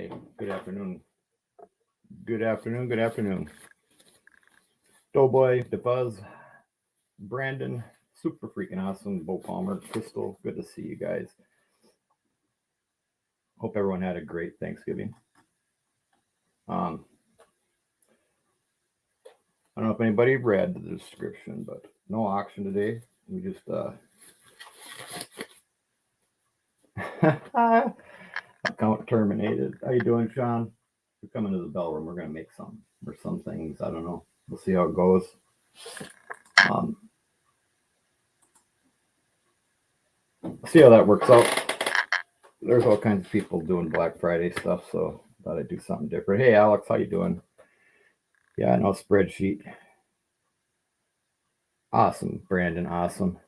Hey, good afternoon. Good afternoon. Good afternoon. Doughboy, DeFuzz, Brandon, super freaking awesome. Bo Palmer, Crystal, good to see you guys. Hope everyone had a great Thanksgiving. I don't know if anybody read the description, but no auction today. We just account terminated. How you doing, Sean? We're coming to the bell room. We're gonna make some or some things. I don't know. We'll see how it goes. See how that works out. There's all kinds of people doing Black Friday stuff, so thought I'd do something different. Hey, Alex, how you doing? Yeah, no spreadsheet. Awesome, Brandon. Awesome.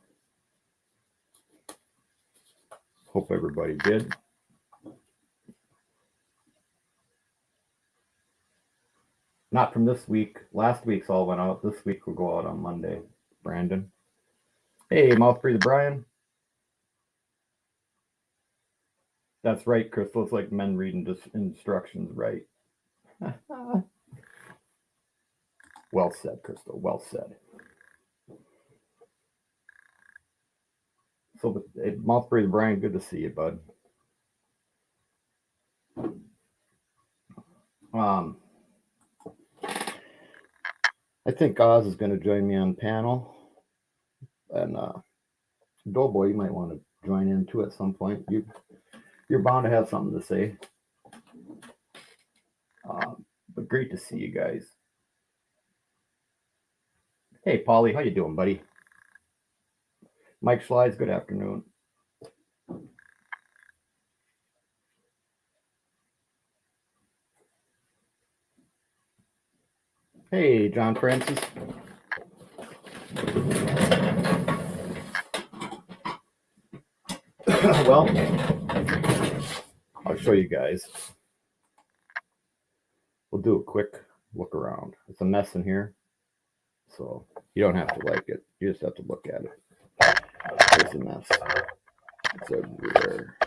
Hope everybody did. Not from this week. Last week's all went out. This week will go out on Monday. Brandon. Hey, mouth breather Brian. That's right, Crystal. It's like men reading instructions, right? Well said, Crystal. Well said. So, hey, mouth breather Brian, good to see you, bud. I think Oz is going to join me on panel, and Doughboy, you might want to join in too at some point. You're bound to have something to say. But great to see you guys. Hey, Polly, how you doing, buddy? Mike Schleids, good afternoon. Hey, John Francis. Well, I'll show you guys. We'll do a quick look around. It's a mess in here, so you don't have to like it. You just have to look at it. It's a mess. It's everywhere.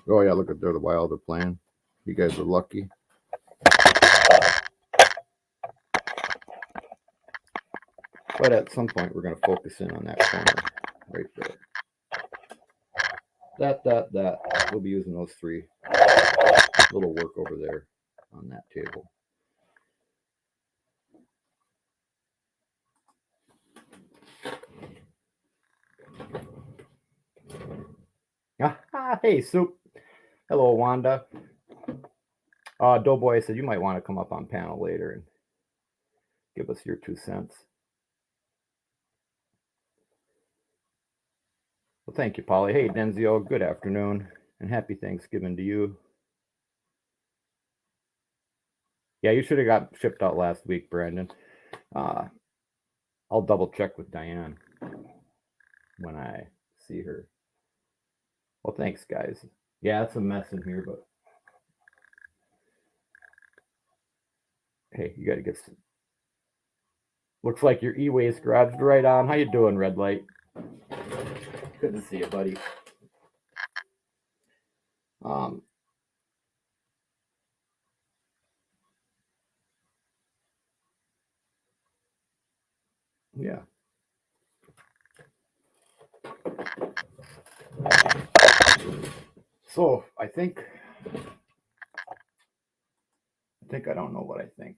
Oh yeah, look at there, the while they're playing. You guys are lucky. But at some point, we're going to focus in on that corner right there. That. We'll be using those three. Little work over there on that table. Hey, Soup. Hello, Wanda. Doughboy said you might want to come up on panel later and give us your 2 cents. Well, thank you, Polly. Hey, Denzio, good afternoon and happy Thanksgiving to you. Yeah, you should have got shipped out last week, Brandon. I'll double check with Diane when I see her. Well, thanks, guys. Yeah, it's a mess in here, but hey, you got to get some. Looks like your e-waste garage right on. How you doing, Red Light? Good to see you, buddy. Yeah. So I think I don't know what I think.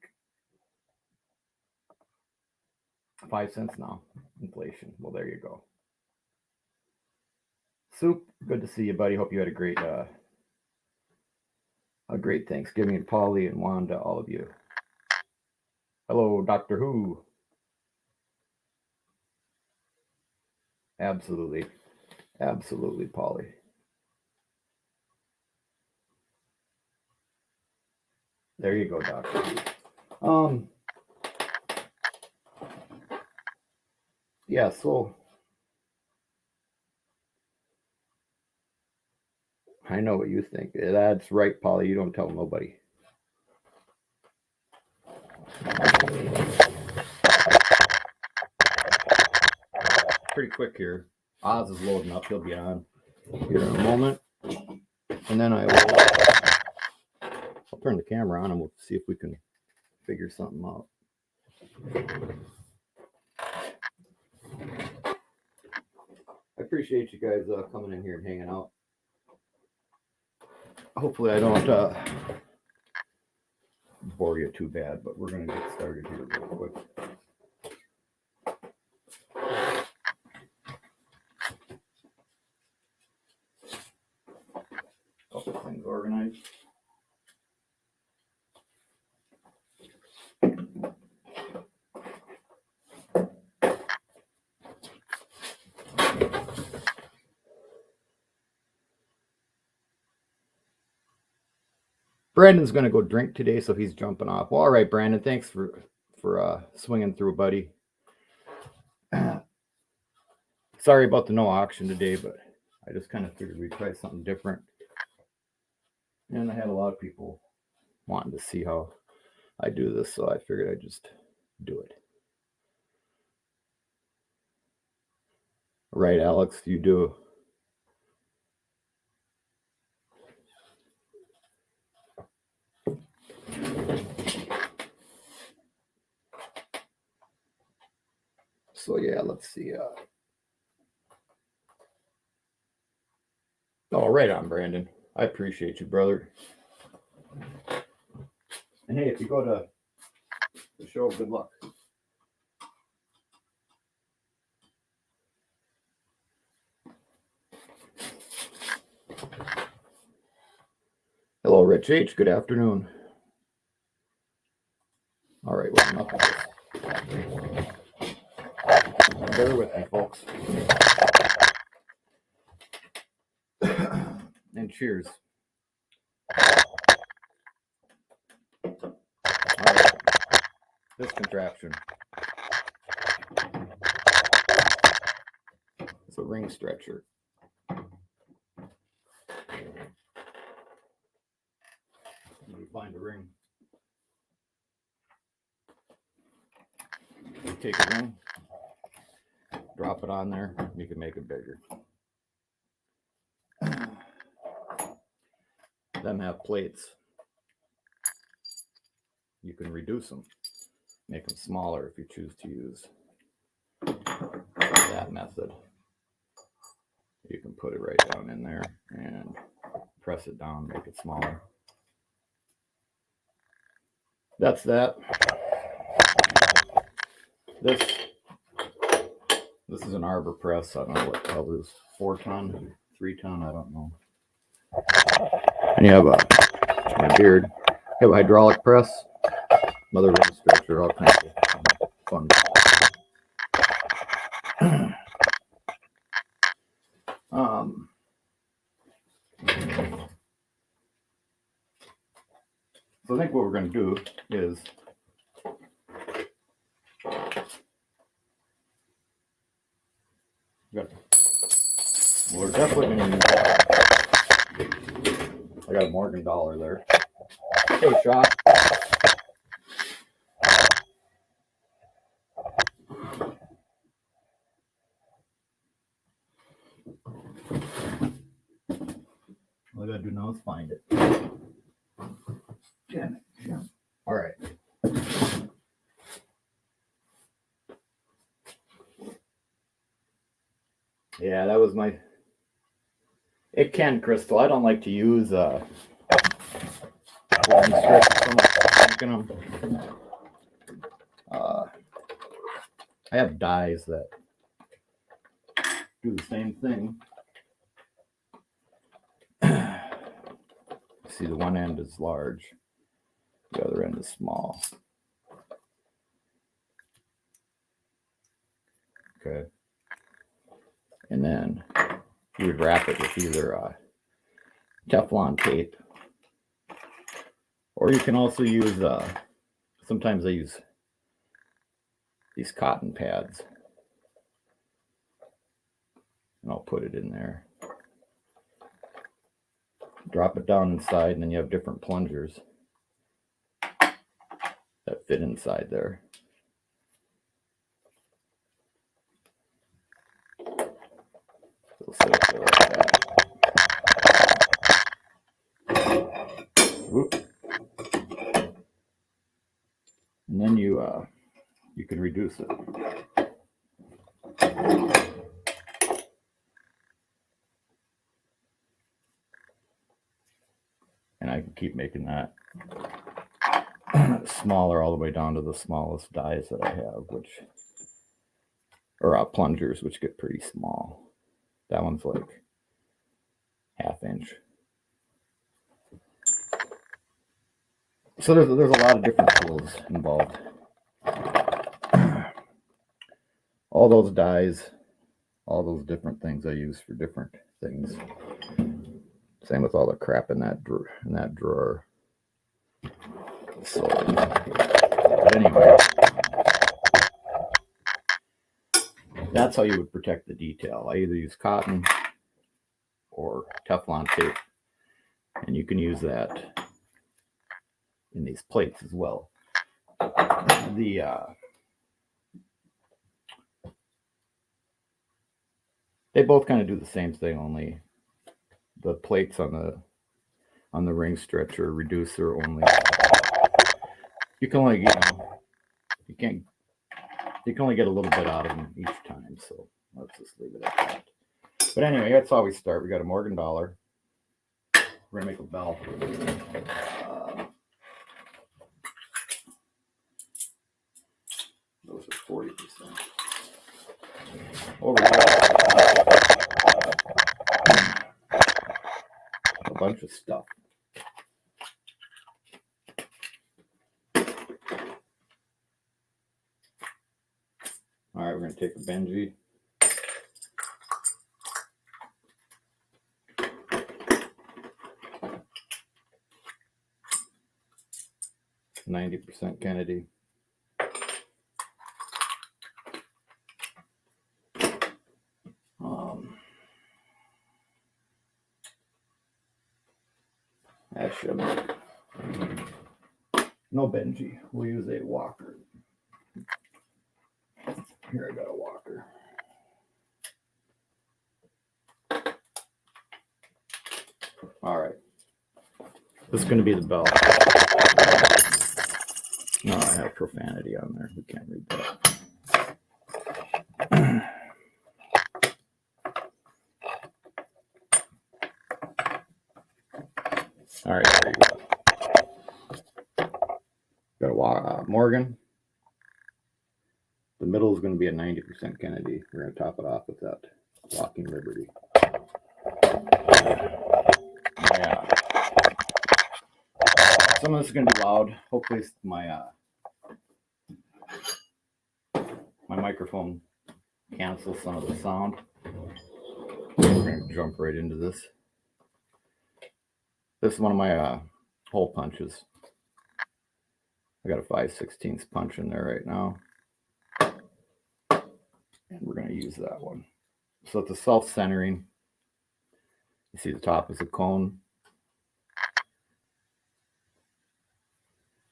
5 cents now, inflation. Well, there you go. Soup, good to see you, buddy. Hope you had a great Thanksgiving. And Polly and Wanda, all of you. Hello, Doctor Who. Absolutely, Polly. There you go, Doctor Who. Yeah, so I know what you think. That's right, Polly. You don't tell nobody. Pretty quick here. Oz is loading up. He'll be on here in a moment. And then I'll turn the camera on and we'll see if we can figure something out. I appreciate you guys coming in here and hanging out. Hopefully I don't bore you too bad, but we're going to get started here real quick. Couple things organized. Brandon's going to go drink today, so he's jumping off. Well, all right, Brandon, thanks for swinging through, buddy. Sorry about the no auction today, but I just kind of figured we'd try something different. And I had a lot of people wanting to see how I do this, so I figured I'd just do it. Right, Alex, you do. So yeah, let's see. Oh, right on, Brandon. I appreciate you, brother. And hey, if you go to the show, good luck. Hello, Rich H. Good afternoon. All right, well, enough of this. Bear with me, folks. And cheers. All right. This contraption. It's a ring stretcher. You find a ring. You take a ring, drop it on there, you can make it bigger. Them have plates. You can reduce them, make them smaller if you choose to use that method. You can put it right down in there and press it down, make it smaller. That's that. This is an arbor press. I don't know what the hell this is. 4 ton, 3 ton, I don't know. And you have my beard. You have a hydraulic press, another ring stretcher, all kinds of fun. So I think what we're going to do is we're definitely going to use I got a Morgan dollar there. Go shot. All I got to do now is find it. Damn it. Yeah. All right. Yeah, that was my... It can, Crystal. I don't like to use I have dies that do the same thing. See, the one end is large, the other end is small. Okay. And then you would wrap it with either Teflon tape, or you can also use, sometimes I use these cotton pads, and I'll put it in there. Drop it down inside, and then you have different plungers that fit inside there. It'll sit up there like that. And then you can reduce it. And I can keep making that smaller all the way down to the smallest dies that I have, or plungers, which get pretty small. That one's like 1/2 inch. So there's a lot of different tools involved. All those dies, all those different things I use for different things. Same with all the crap in that drawer. So, but anyway, that's how you would protect the detail. I either use cotton or Teflon tape, and you can use that in these plates as well. They both kind of do the same thing, only the plates on the ring stretcher reducer only. You can only you can only get a little bit out of them each time, so let's just leave it at that. But anyway, that's how we start. We got a Morgan dollar. We're gonna make a bell. Those are 40%. Over here, a bunch of stuff. All right, we're going to take a Benji. %, Kennedy. Actually, no Benji. We'll use a Walker. Here, I got a Walker. All right. This is going to be the bell. No, I have profanity on there. We can't read that. All right, there you go. Got a Morgan. The middle is going to be a 90% Kennedy. We're going to top it off with that Walking Liberty. Yeah. Some of this is going to be loud. Hopefully my microphone cancels some of the sound. We're going to jump right into this. This is one of my hole punches. I got a 5/16 punch in there right now. And we're going to use that one. So it's a self-centering. You see the top is a cone.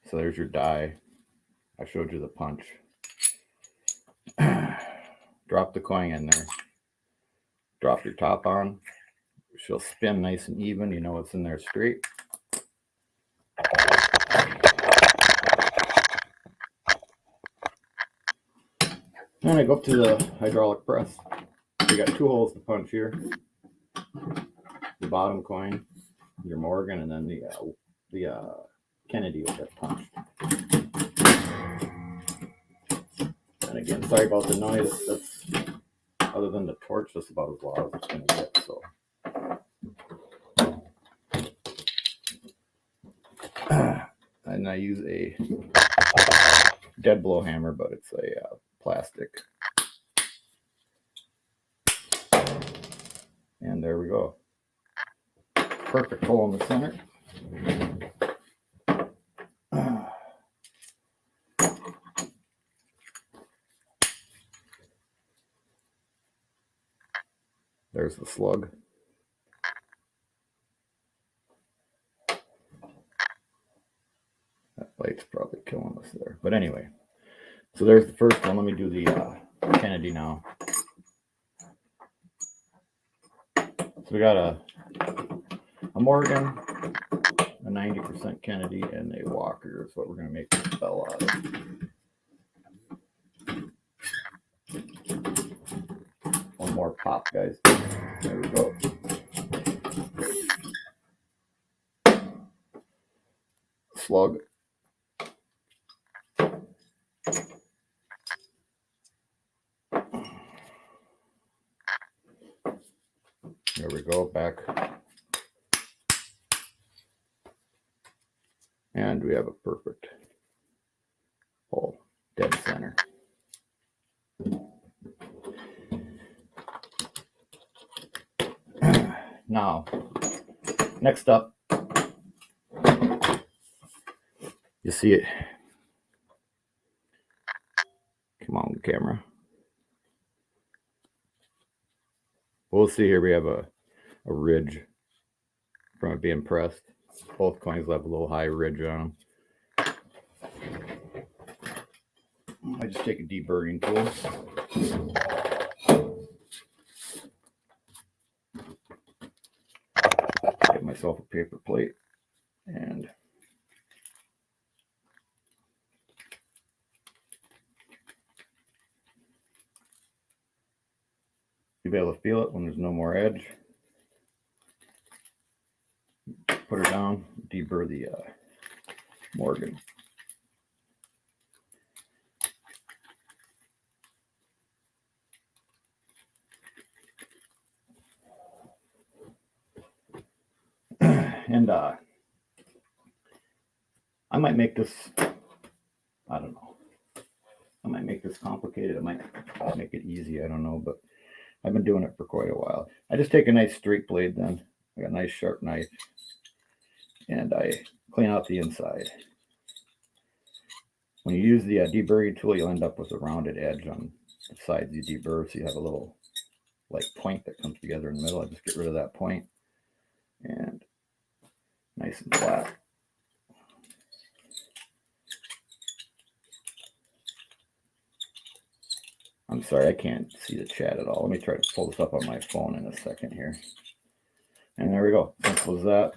So there's your die. I showed you the punch. Drop the coin in there. Drop your top on. She'll spin nice and even. You know it's in there straight. Then I go up to the hydraulic press. You got 2 holes to punch here. The bottom coin, your Morgan, and then the Kennedy will get punched. And again, sorry about the noise. That's, other than the torch, that's about as loud as it's going to get. So, and I use a dead blow hammer, but it's a plastic. And there we go. Perfect hole in the center. There's the slug. That light's probably killing us there. But anyway, so there's the first one. Let me do the Kennedy now. So we got a Morgan, a 90% Kennedy and a Walker is what we're going to make this bell out of. One more pop, guys. There we go. Slug. There we go, back. And we have a perfect hole, dead center. Now, next up, you see it. Come on, camera. We'll see here we have a ridge from it being pressed. Both coins have a little high ridge on them. I just take a deburring tool. Get myself a paper plate and you'll be able to feel it when there's no more edge. Put her down, deburr the Morgan. And I might make this, I don't know. I might make this complicated. I might make it easy. I don't know, but I've been doing it for quite a while. I just take a nice straight blade then. I got a nice sharp knife. And I clean out the inside. When you use the deburring tool, you'll end up with a rounded edge on the sides you deburr, so you have a little like point that comes together in the middle. I just get rid of that point and nice and flat. I'm sorry, I can't see the chat at all. Let me try to pull this up on my phone in a second here. And there we go. Simple as that.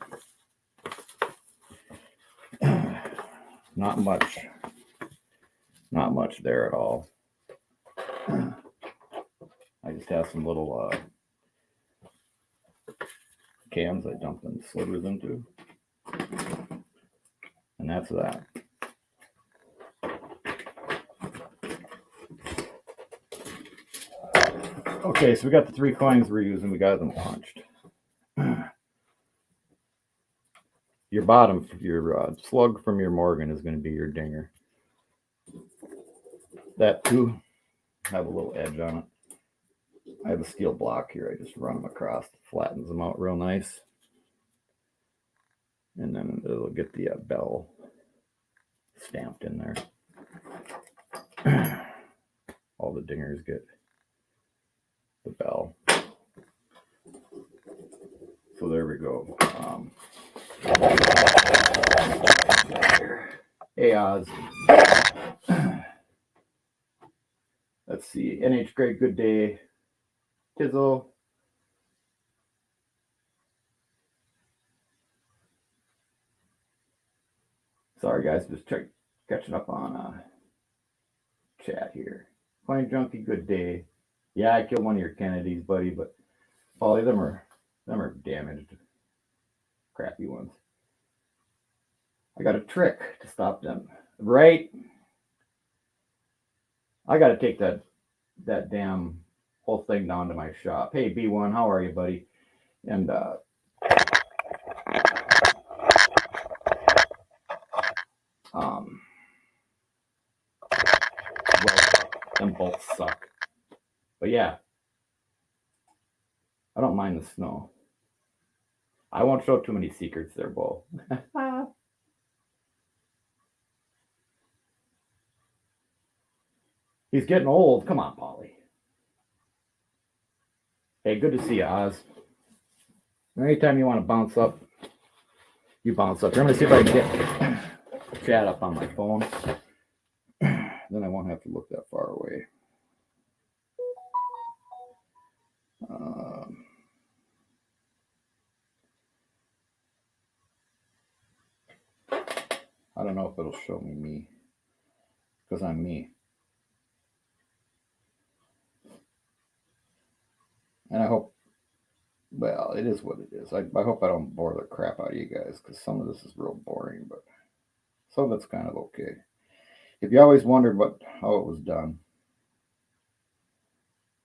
Not much there at all. I just have some little cans I dump them slivers into. And that's that. Okay, so we got the 3 coins we're using. We got them punched. Your bottom, your slug from your Morgan is going to be your dinger. That too have a little edge on it. I have a steel block here. I just run them across, flattens them out real nice. And then it'll get the bell stamped in there. All the dingers get the bell. So there we go. Hey Oz. Let's see. NH Greg, good day. Tizzle. Sorry guys, just catching up on chat here. Coin Junkie, good day. Yeah, I killed one of your Kennedys, buddy, but all of them are damaged. Crappy ones. I got a trick to stop them. Right? I got to take that damn whole thing down to my shop. Hey, B1, how are you, buddy? And well, them both suck. But yeah, I don't mind the snow. I won't show too many secrets there, Bo. He's getting old. Come on, Polly. Hey, good to see you, Oz. Anytime you want to bounce up, you bounce up. I'm going to see if I can get chat up on my phone. Then I won't have to look that far away. I don't know if it'll show me because I'm me. And I hope, well, it is what it is. I hope I don't bore the crap out of you guys because some of this is real boring, but some of it's kind of okay. If you always wondered how it was done,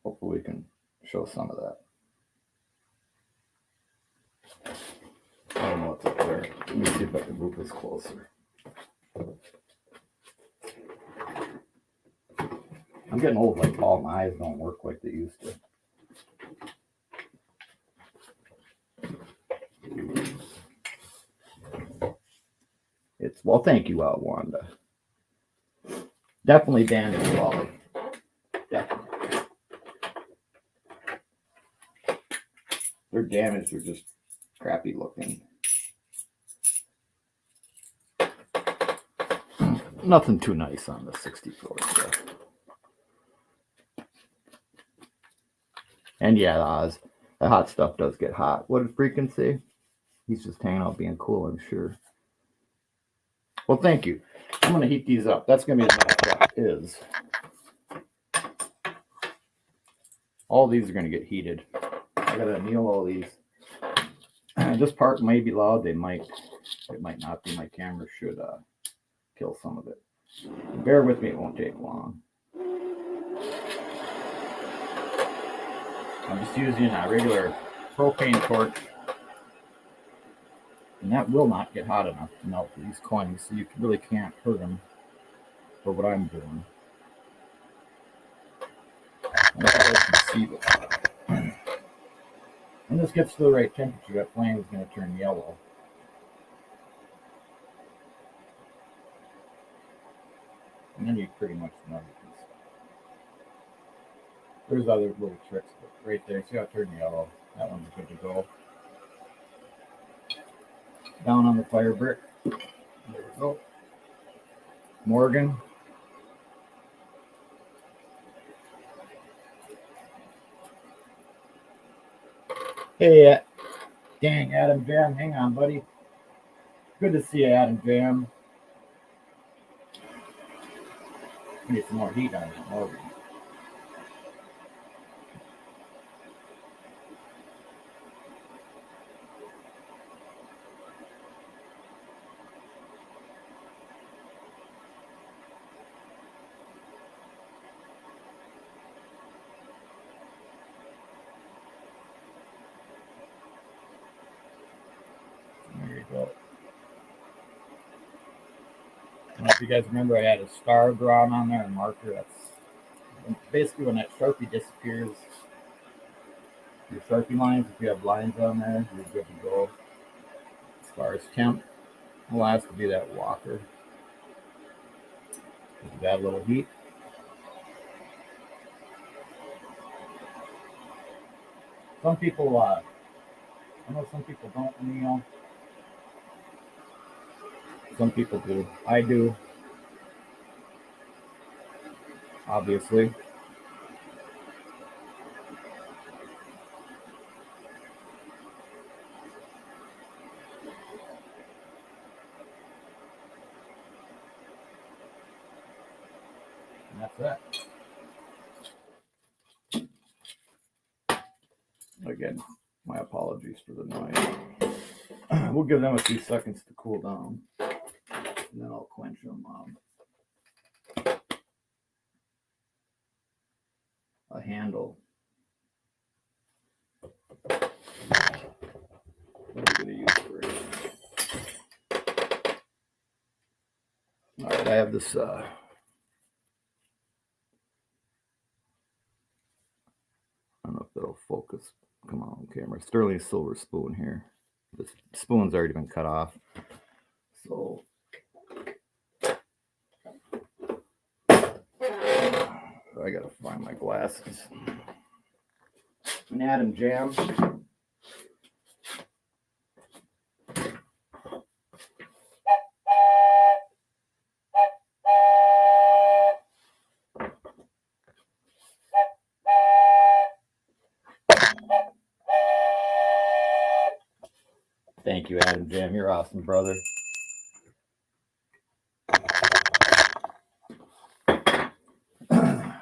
hopefully we can show some of that. I don't know what's up there. Let me see if I can move this closer. I'm getting old like Paul. My eyes don't work like they used to. Well, thank you, Wanda. Definitely bandaged Wally. Definitely. They're damaged. They're just crappy looking. Nothing too nice on the 64 stuff. And yeah, Oz, the hot stuff does get hot. What did Freakin' say? He's just hanging out being cool, I'm sure. Well, thank you. I'm going to heat these up. That's going to be the next step is. All these are going to get heated. I got to anneal all these. This part may be loud. It might not be. My camera should kill some of it. Bear with me. It won't take long. I'm just using a regular propane torch. And that will not get hot enough to melt these coins, so you really can't hurt them for what I'm doing. And if you guys can see this. When this gets to the right temperature, that flame is going to turn yellow. And then you pretty much know you can. There's other little tricks, but right there, see how it turned yellow? That one's good to go. Down on the fire brick. There we go. Morgan. Hey, dang, Adam Jam. Hang on, buddy. Good to see you, Adam Jam. Need some more heat on it, Morgan. There you go. And if you guys remember, I had a star drawn on there, a marker. That's basically when that Sharpie disappears. Your Sharpie lines, if you have lines on there, you're good to go. As far as temp, will have to be that walker. You got a little heat. Some people, I know some people don't anneal. Some people do. I do. Obviously. And that's that. Again, my apologies for the noise. We'll give them a few seconds to cool down. And then I'll quench them. A handle. What are we going to use for it? All right, I have this. I don't know if that'll focus. Come on, camera. Sterling silver spoon here. The spoon's already been cut off. So I gotta find my glasses. An Adam Jam. Thank you, Adam Jam. You're awesome, brother.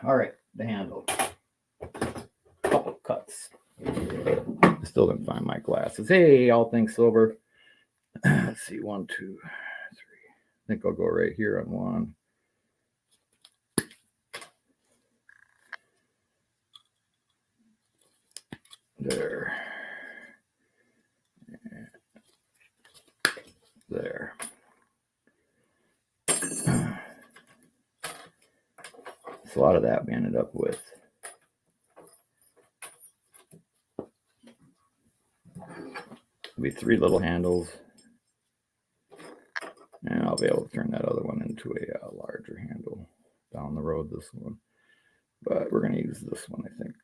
All right, the handle. Couple cuts. I still didn't find my glasses. Hey, all things silver. Let's see, 1, 2, 3. I think I'll go right here on one. There. There. So a lot of that we ended up with. It'll be 3 little handles. And I'll be able to turn that other one into a larger handle down the road, this one. But we're going to use this one, I think.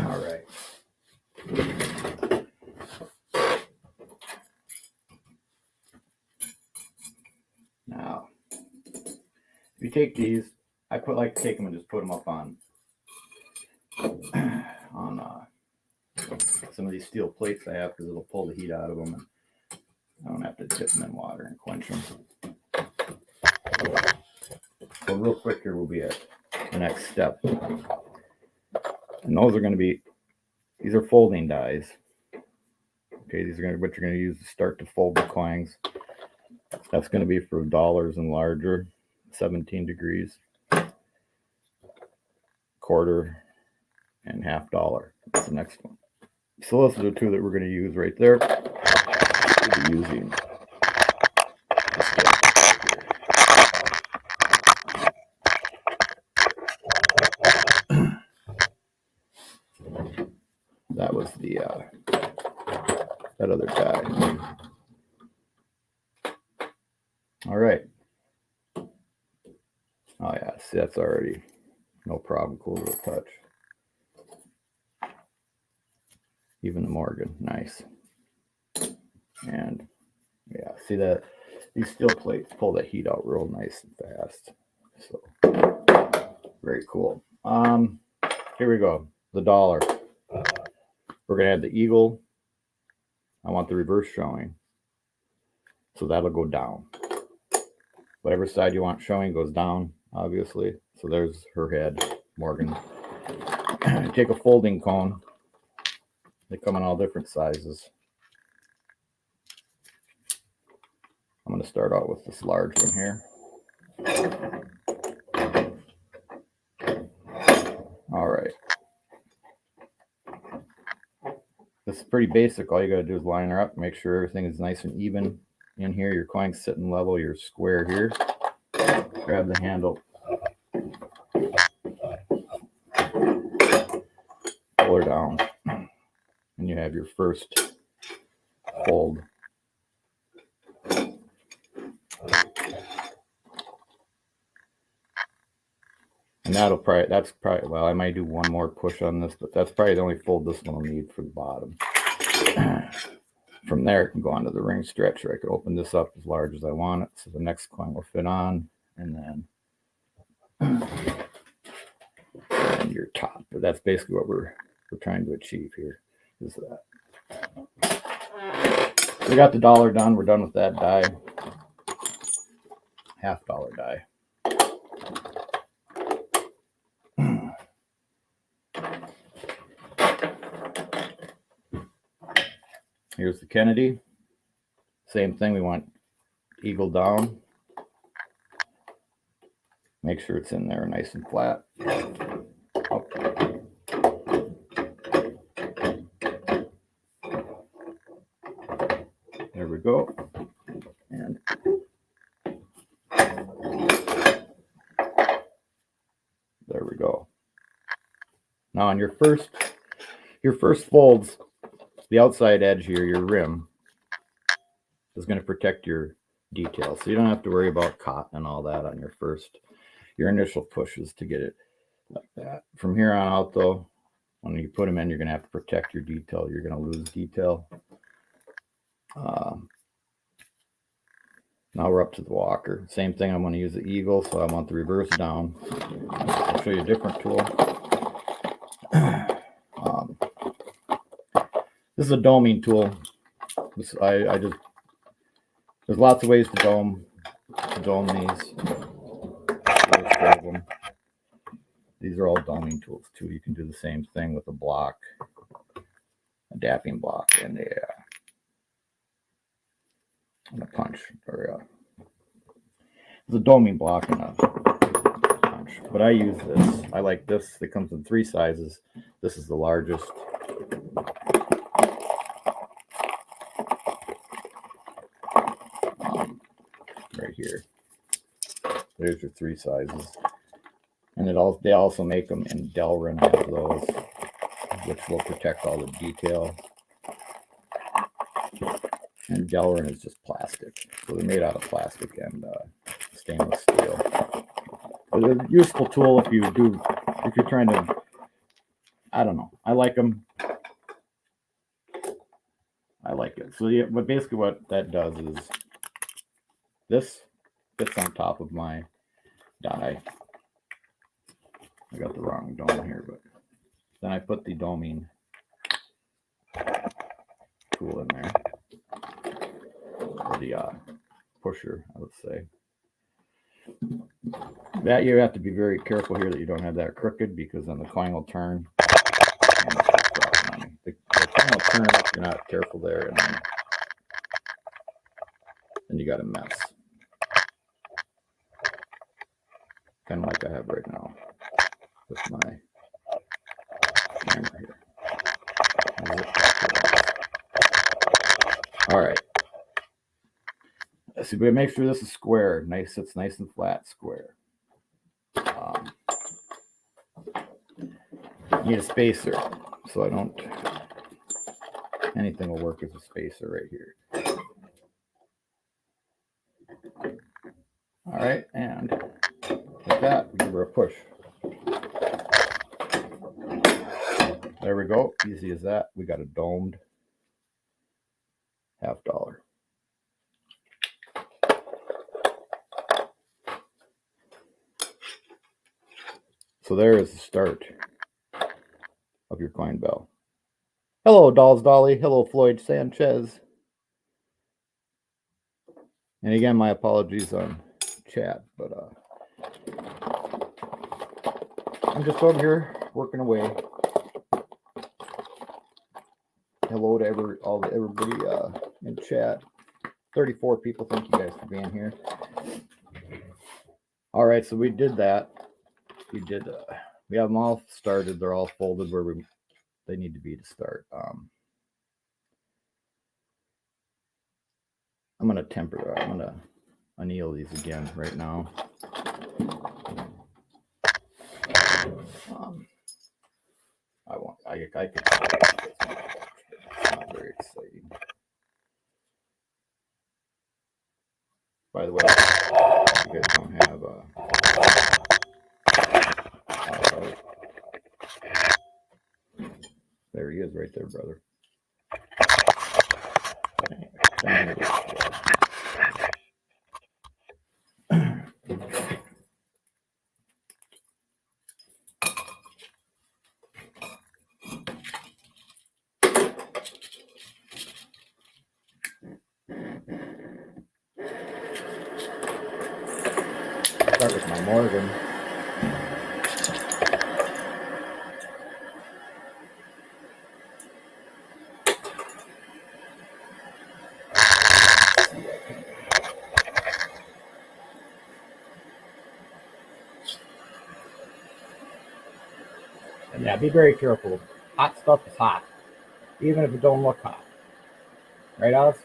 All right. Now, if you take these, I like to take them and just put them up on some of these steel plates I have, because it'll pull the heat out of them, and I don't have to dip them in water and quench them. So real quick here will be the next step. And those are going to be, these are folding dies. Okay, these are what you're going to use to start to fold the coins. That's going to be for dollars and larger, 17 degrees, quarter, and $half. That's the next one. So those are the 2 that we're going to use right there. We'll be using that was the that other die. All right. Oh yeah, see, that's already no problem. Cool little touch. Even the Morgan, nice. And yeah, see that these steel plates pull the heat out real nice and fast. So very cool. Here we go. The dollar. We're gonna have the eagle. I want the reverse showing, so that'll go down. Whatever side you want showing goes down, obviously. So there's her head, Morgan. Take a folding cone. They come in all different sizes. I'm going to start out with this large one here. All right. This is pretty basic. All you got to do is line her up, make sure everything is nice and even in here. Your coin's sitting level, your square here. Grab the handle. Pull her down. And you have your first fold. And that's probably, well, I might do one more push on this, but that's probably the only fold this one will need for the bottom. From there, it can go onto the ring stretcher. I could open this up as large as I want it, so the next coin will fit on, and then and your top. But that's basically what we're trying to achieve here, is that. We got the dollar done. We're done with that die. $half die. Here's the Kennedy. Same thing. We want eagle down. Make sure it's in there nice and flat. Up. There we go. And there we go. Now on your first folds, the outside edge here, your rim, is going to protect your detail. So you don't have to worry about cotton and all that on your initial pushes to get it like that. From here on out though, when you put them in, you're going to have to protect your detail. You're going to lose detail. Now we're up to the walker. Same thing, I'm going to use the eagle, so I want the reverse down. I'll show you a different tool. This is a doming tool. There's lots of ways to dome. dome these. There's 4 of them. These are all doming tools too. You can do the same thing with a block, a dapping block, and a punch, or the doming block and a punch. But I use this. I like this. It comes in 3 sizes. This is the largest. Right here. There's your 3 sizes. And they also make them in Delrin, have those, which will protect all the detail. And Delrin is just plastic. So they're made out of plastic and stainless steel. But they're a useful tool if you're trying to, I don't know. I like them. I like it. So yeah, but basically what that does is this fits on top of my die. I got the wrong dome here, but then I put the doming tool in there. Or the pusher, I would say. That you have to be very careful here that you don't have that crooked, because then the coin will turn. The coin will turn if you're not careful there, and then you got a mess. Kind of like I have right now with my camera here. All right. Let's see, but make sure this is square. Nice, it's nice and flat, square. Need a spacer, so I don't. Anything will work as a spacer right here. All right, and with that, we give her a push. There we go. Easy as that. We got a domed $50. So there is the start of your coin bell. Hello, Dolls Dolly. Hello, Floyd Sanchez. And again, my apologies on chat, but I'm just over here working away. Hello to everybody in chat. 34 people. Thank you guys for being here. All right, so we did that. We have them all started. They're all folded where they need to be to start. I'm going to anneal these again right now. I could. It's not very exciting. By the way, you guys don't have there he is, right there, brother. Start with my Morgan. And yeah, be very careful. Hot stuff is hot, even if it don't look hot. Right, Alice?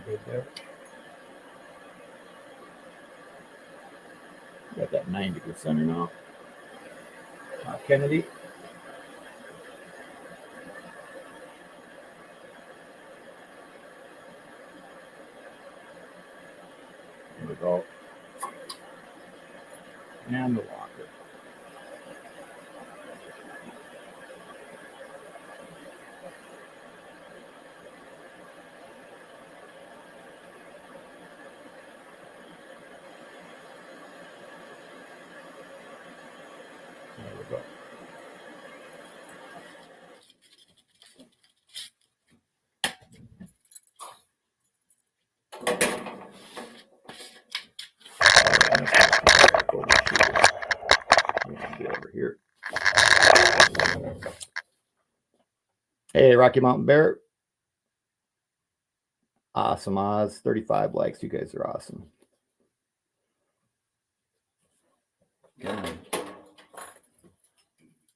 Good there. Got that 90% now. Kennedy. There we go. And the locker. There we go. Over here. Hey, Rocky Mountain Bear. Awesome, Oz. 35 likes. You guys are awesome. Okay.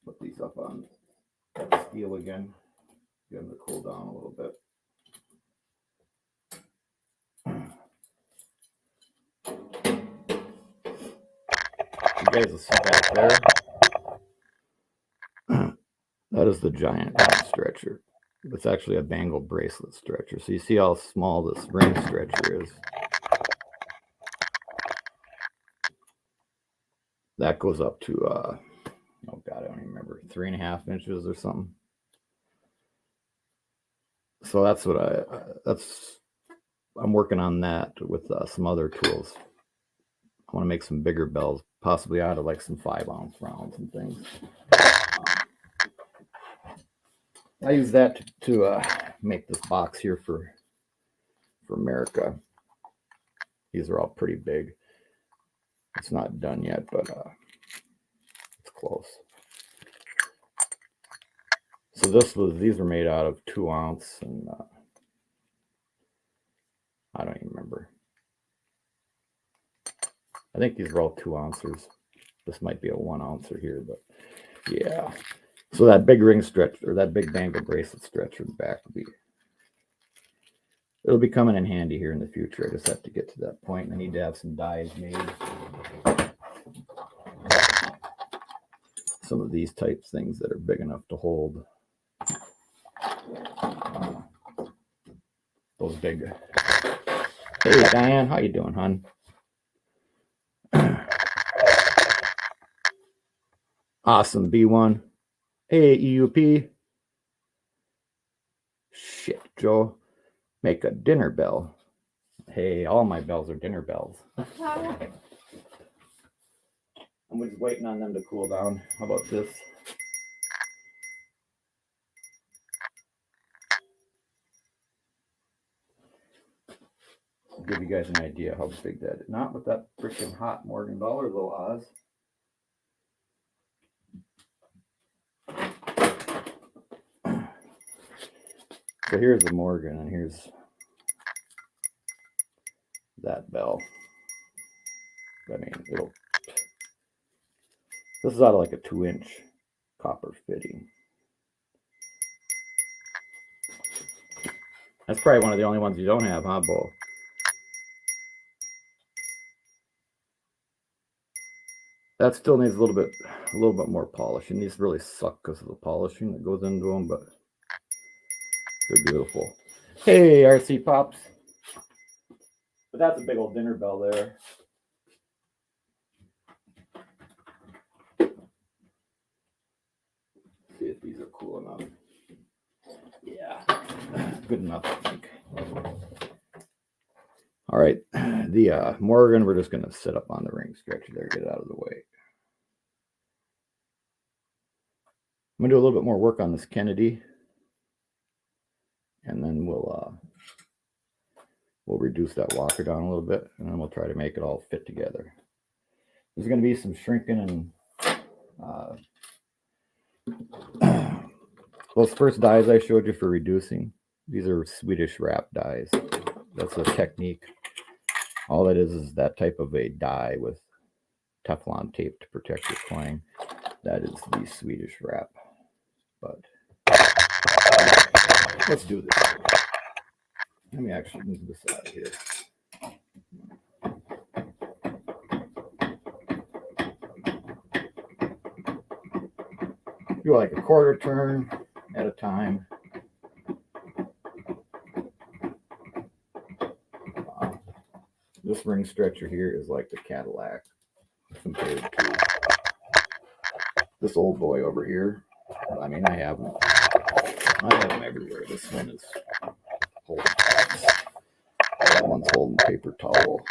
Put these up on steel again. Get them to cool down a little bit. You guys will see back there. That is the giant stretcher. It's actually a bangle bracelet stretcher. So you see how small this ring stretcher is. That goes up to, oh God, I don't even remember, 3.5 inches or something. So that's what I'm working on that with some other tools. I want to make some bigger bells, possibly out of like some 5-ounce rounds and things. I use that to make this box here for America. These are all pretty big. It's not done yet, but it's close. So these were made out of 2-ounce, and I don't even remember. I think these are all 2-ounces. This might be a 1-ouncer here, but yeah. So that big ring stretch, or that big bangle bracelet stretcher in the back it'll be coming in handy here in the future. I just have to get to that point. I need to have some dies made. Some of these type things that are big enough to hold those big. Hey Diane, how you doing, hon? Awesome, B1. Hey EUP. Shit, Joe. Make a dinner bell. Hey, all my bells are dinner bells. I'm just waiting on them to cool down. How about this? I'll give you guys an idea how big that is. Not with that freaking hot Morgan Dollar though, Oz. So here's the Morgan, and here's that bell. I mean, this is out of like a 2-inch copper fitting. That's probably one of the only ones you don't have, huh, Bo? That still needs a little bit more polishing. These really suck because of the polishing that goes into them, but they're beautiful. Hey, RC Pops. But that's a big old dinner bell there. See if these are cool enough. Yeah, good enough, I think. All right, the Morgan, we're just going to sit up on the ring stretcher there, get it out of the way. I'm going to do a little bit more work on this Kennedy, and then we'll reduce that walker down a little bit, and then we'll try to make it all fit together. There's going to be some shrinking and those first dies I showed you for reducing. These are Swedish wrap dies. That's a technique. All that is that type of a die with Teflon tape to protect your coin. That is the Swedish wrap. But let's do this. Let me actually move this out of here. Do like a quarter turn at a time. This ring stretcher here is like the Cadillac compared to this old boy over here. I mean, I have them everywhere. This one is holding pots. That one's holding paper towel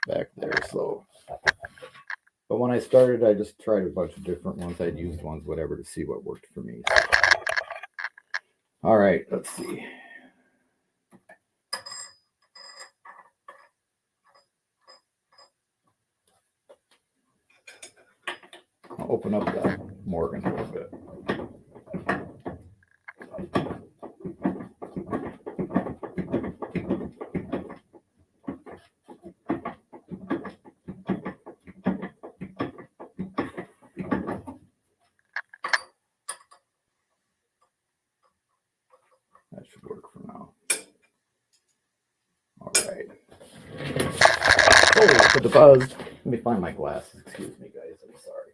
back there. So, But when I started, I just tried a bunch of different ones. I'd used ones, whatever, to see what worked for me. So. All right, let's see. I'll open up that Morgan a little bit. That should work for now. All right. Oh, for the buzz. Let me find my glasses. Excuse me, guys. I'm sorry.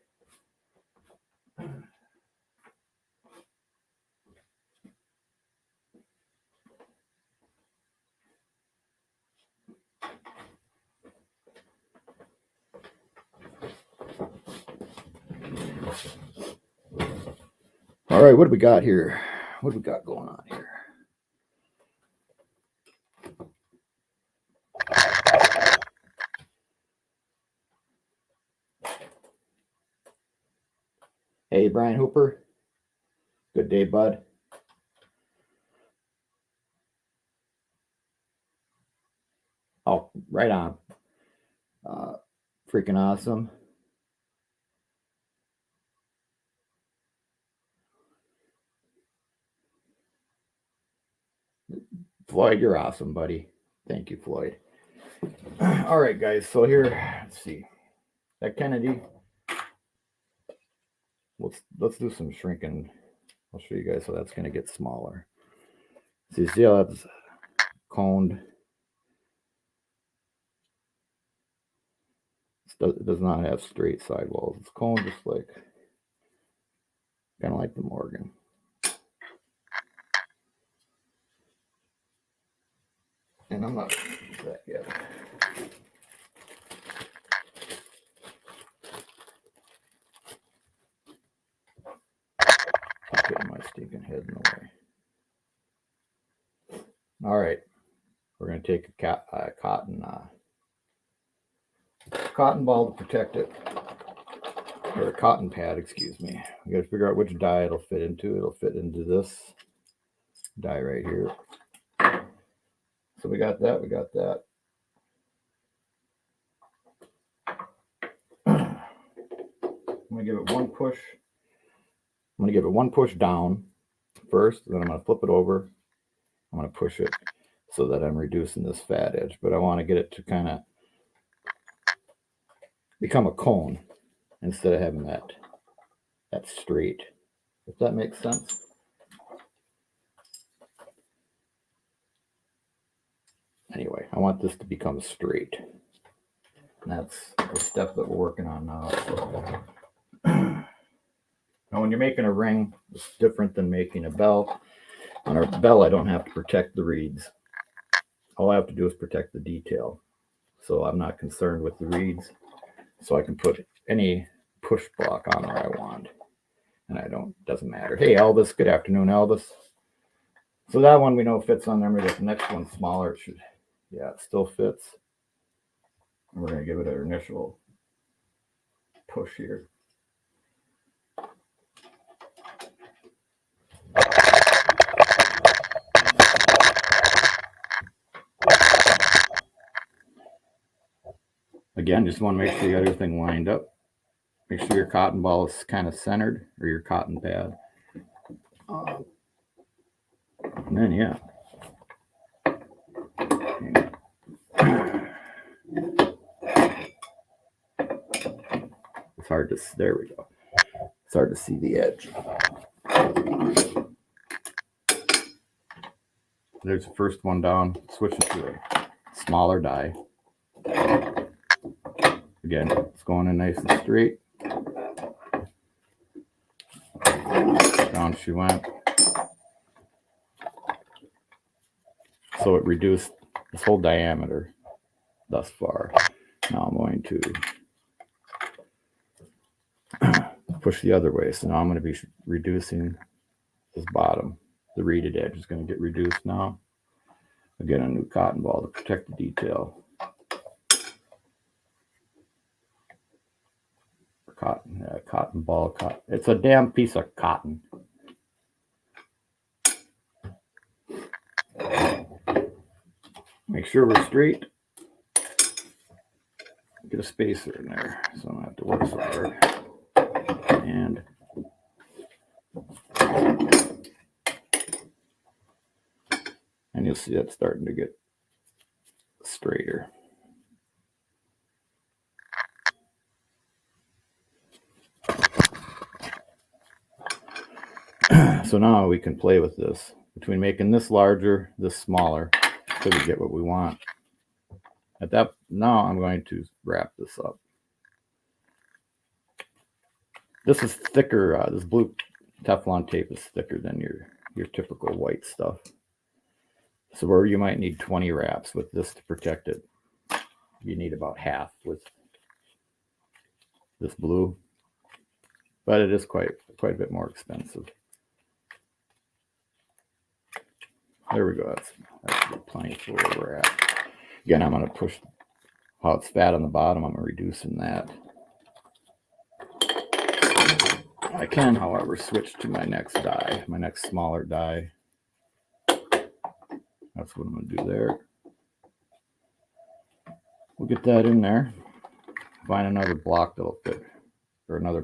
All right, what do we got here? What do we got going on here? Hey, Brian Hooper. Good day, bud. Oh, right on. Freaking awesome. Floyd, you're awesome, buddy. Thank you, Floyd. All right, guys. So here, let's see. That Kennedy. Let's do some shrinking. I'll show you guys how that's going to get smaller. So you see how that's coned. It does not have straight sidewalls. It's coned just like, kind of like the Morgan. And I'm not that yet. Keep getting my stinking head in the way. All right, we're going to take a cotton ball to protect it, or a cotton pad, excuse me. We got to figure out which die it'll fit into. It'll fit into this die right here. So we got that. We got that. I'm going to give it one push. I'm going to give it one push down first, then I'm going to flip it over. I'm going to push it so that I'm reducing this fat edge, but I want to get it to kind of become a cone instead of having that straight, if that makes sense. Anyway, I want this to become straight. And that's the step that we're working on now. So, now when you're making a ring, it's different than making a bell. On our bell, I don't have to protect the reeds. All I have to do is protect the detail. So I'm not concerned with the reeds. So I can put any push block on where I want. And doesn't matter. Hey, Elvis. Good afternoon, Elvis. So that one we know fits on there. Maybe the next one's smaller. It should, yeah, it still fits. And we're going to give it an initial push here. Again, just want to make sure you got everything lined up. Make sure your cotton ball is kind of centered, or your cotton pad. And then, yeah. It's hard to, there we go. It's hard to see the edge. There's the first one down. Switching to a smaller die. Again, it's going in nice and straight. Down she went. So it reduced this whole diameter thus far. Now I'm going to push the other way. So now I'm going to be reducing this bottom. The reeded edge is going to get reduced now. Again, a new cotton ball to protect the detail. cotton ball. It's a damn piece of cotton. Make sure we're straight. Get a spacer in there so I don't have to work so hard. And you'll see that starting to get straighter. So now we can play with this. Between making this larger, this smaller, so we get what we want. Now I'm going to wrap this up. This is thicker. This blue Teflon tape is thicker than your typical white stuff. So where you might need 20 wraps with this to protect it, you need about half with this blue. But it is quite a bit more expensive. There we go. That's plenty for where we're at. Again, I'm going to push how it's fat on the bottom. I'm reducing that. I can, however, switch to my next die, my next smaller die. That's what I'm going to do there. We'll get that in there. Find another block that'll fit, or another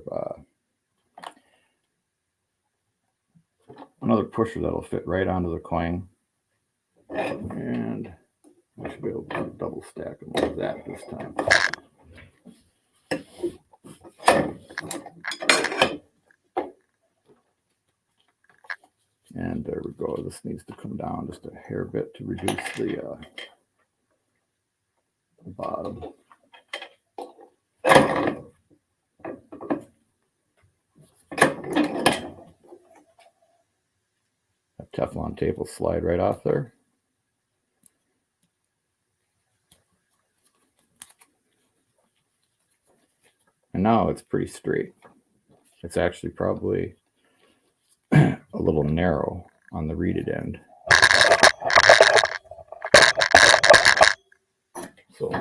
pusher that'll fit right onto the coin. And I should be able to double stack them like that this time. And there we go. This needs to come down just a hair bit to reduce the bottom. That Teflon tape will slide right off there. And now it's pretty straight. It's actually probably a little narrow on the reeded end. So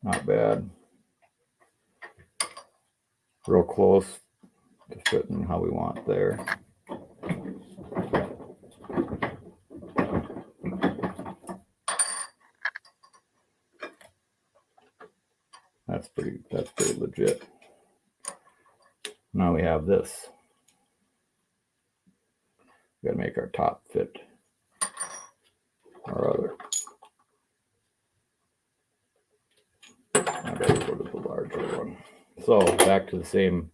not bad. Real close to fitting how we want there. That's pretty legit. Now we have this. We gotta make our top fit our other. I better go to the larger one. So back to the same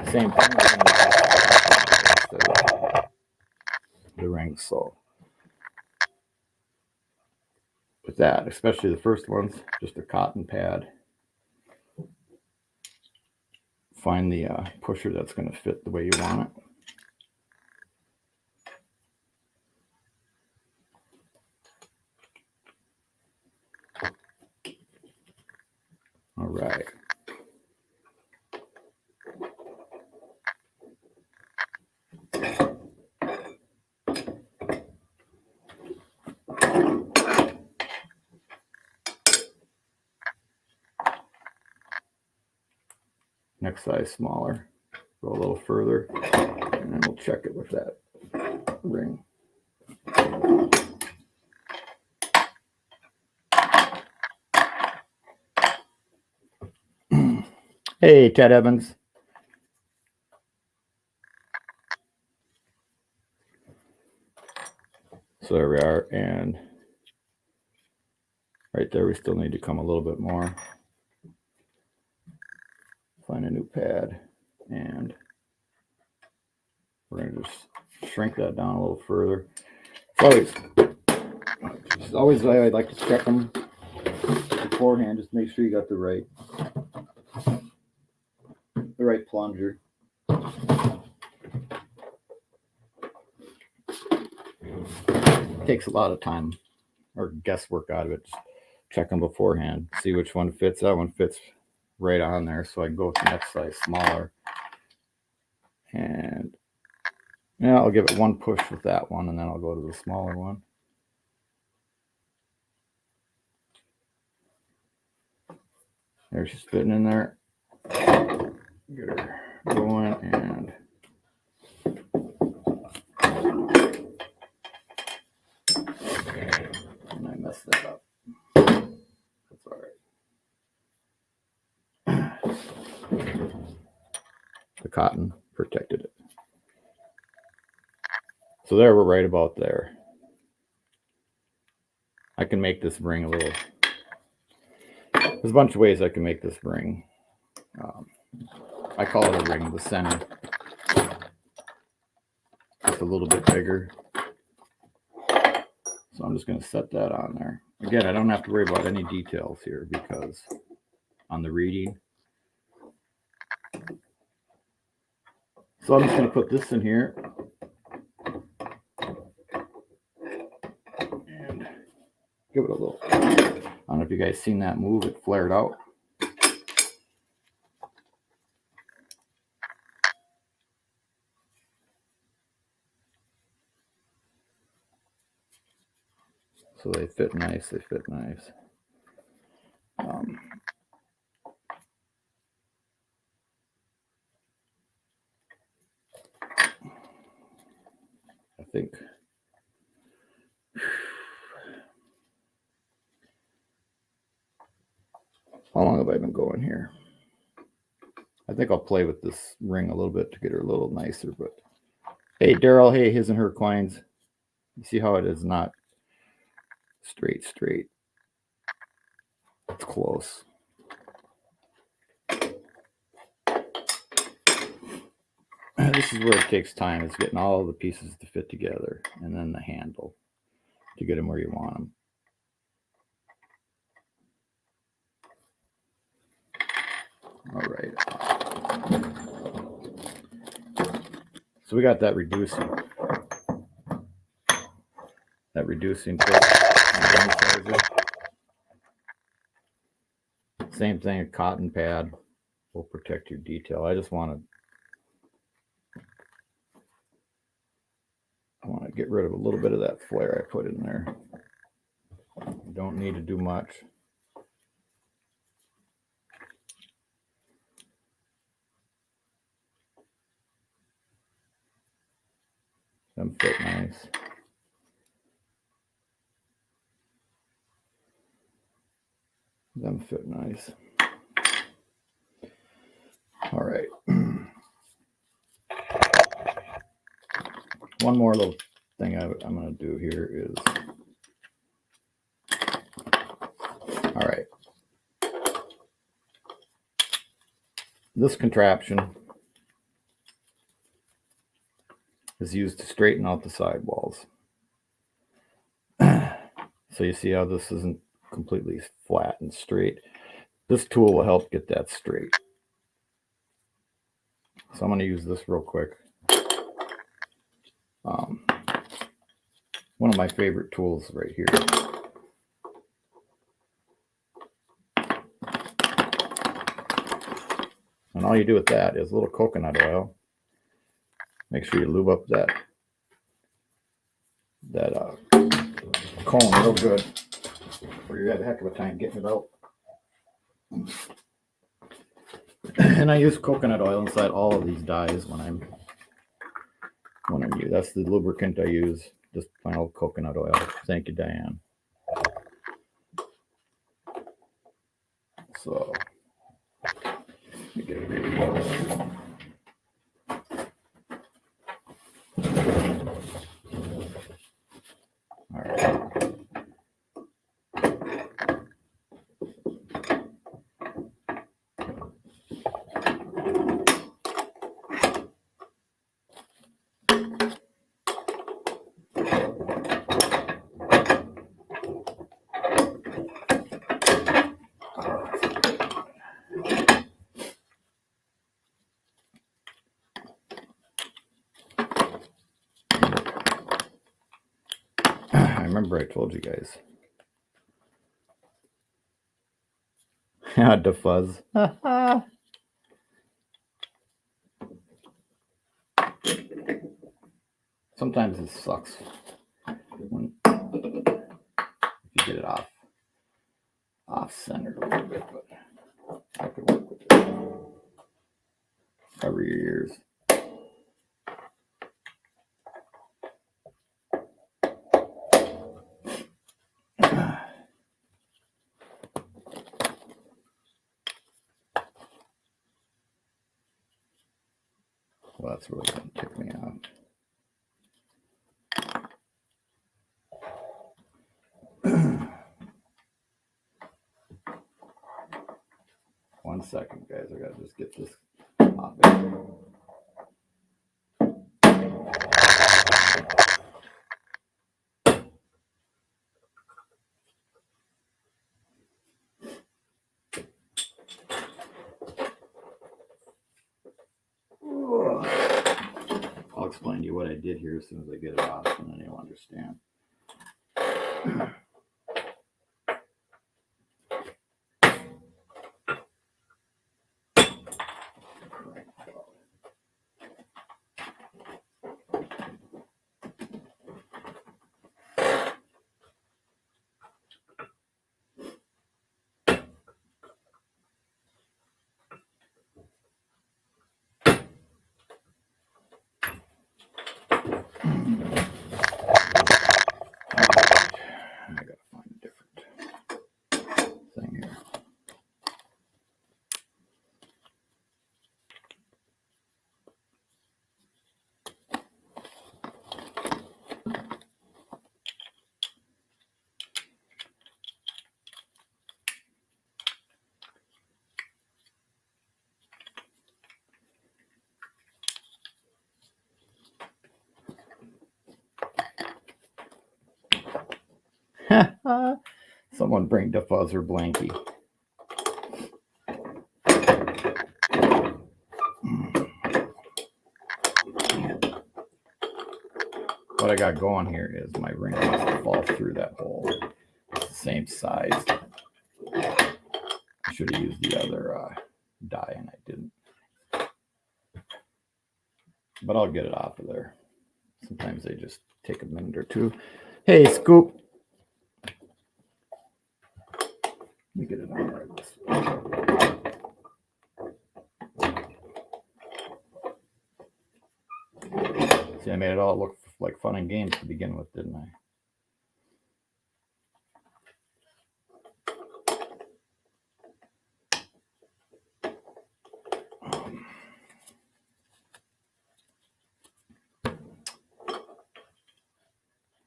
thing. The ring. So with that, especially the first ones, just a cotton pad. Find the pusher that's going to fit the way you want it. All right. Next size smaller. Go a little further, and then we'll check it with that ring. Hey, Ted Evans. So there we are, and right there we still need to come a little bit more. Find a new pad, and we're going to just shrink that down a little further. It's always I like to check them beforehand, just make sure you got the right plunger. It takes a lot of time or guesswork out of it. Just check them beforehand, see which one fits. That one fits right on there, so I can go with the next size smaller. And yeah, I'll give it one push with that one, and then I'll go to the smaller one. There, she's fitting in there. Get her going, and I messed that up. That's all right. The cotton protected it. So there, we're right about there. I can make this ring a little. There's a bunch of ways I can make this ring. I call it a ring, the center. Just a little bit bigger. So I'm just going to set that on there. Again, I don't have to worry about any details here because on the reading. So I'm just going to put this in here. And give it a little. I don't know if you guys seen that move. It flared out. So they fit nice. They fit nice. I think how long have I been going here? I think I'll play with this ring a little bit to get her a little nicer. But hey, Daryl, hey, his and her coins. You see how it is not straight. It's close. This is where it takes time. It's getting all the pieces to fit together, and then the handle to get them where you want them. All right. So we got that reducing tool. Same thing, a cotton pad will protect your detail. I want to get rid of a little bit of that flare I put in there. You don't need to do much. Them fit nice. Them fit nice. All right. One more little thing I'm going to do here is, all right, this contraption is used to straighten out the sidewalls. So you see how this isn't completely flat and straight. This tool will help get that straight. So I'm going to use this real quick. One of my favorite tools right here. And all you do with that is a little coconut oil. Make sure you lube up that cone real good, or you have a heck of a time getting it out. And I use coconut oil inside all of these dies when I'm using. That's the lubricant I use. Just plain old coconut oil. Thank you, Diane. So let me get it ready. All right. I remember I told you guys Defuzz. Sometimes it sucks when if you get it off centered a little bit, but I could work with it. Cover your ears. Well, that's really going to tick me off. 1 second, guys. I gotta just get this off it. I'll explain to you what I did here as soon as I get it off, and then you'll understand. Someone bring Defuzz or Blanky. What I got going here is my ring wants to fall through that hole. It's the same size. I should have used the other die and I didn't. But I'll get it off of there. Sometimes they just take a minute or two. Hey, Scoop. Let me get it on right this way. See, I made it all look like fun and games to begin with, didn't I?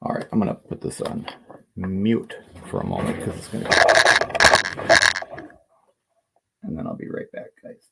All right, I'm going to put this on mute for a moment because it's going to... And then I'll be right back, guys.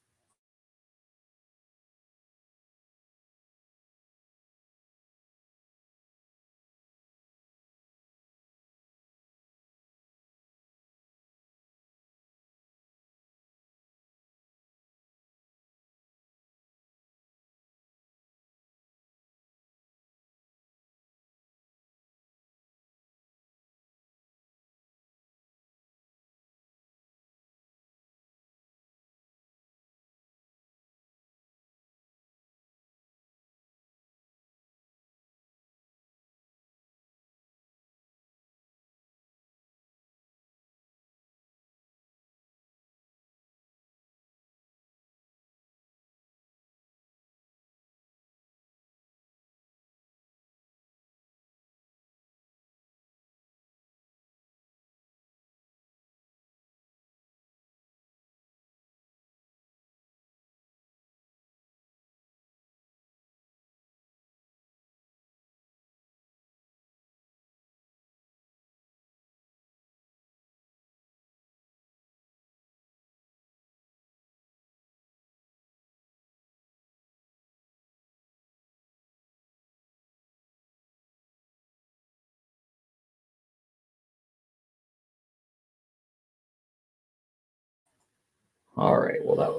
All right, well, that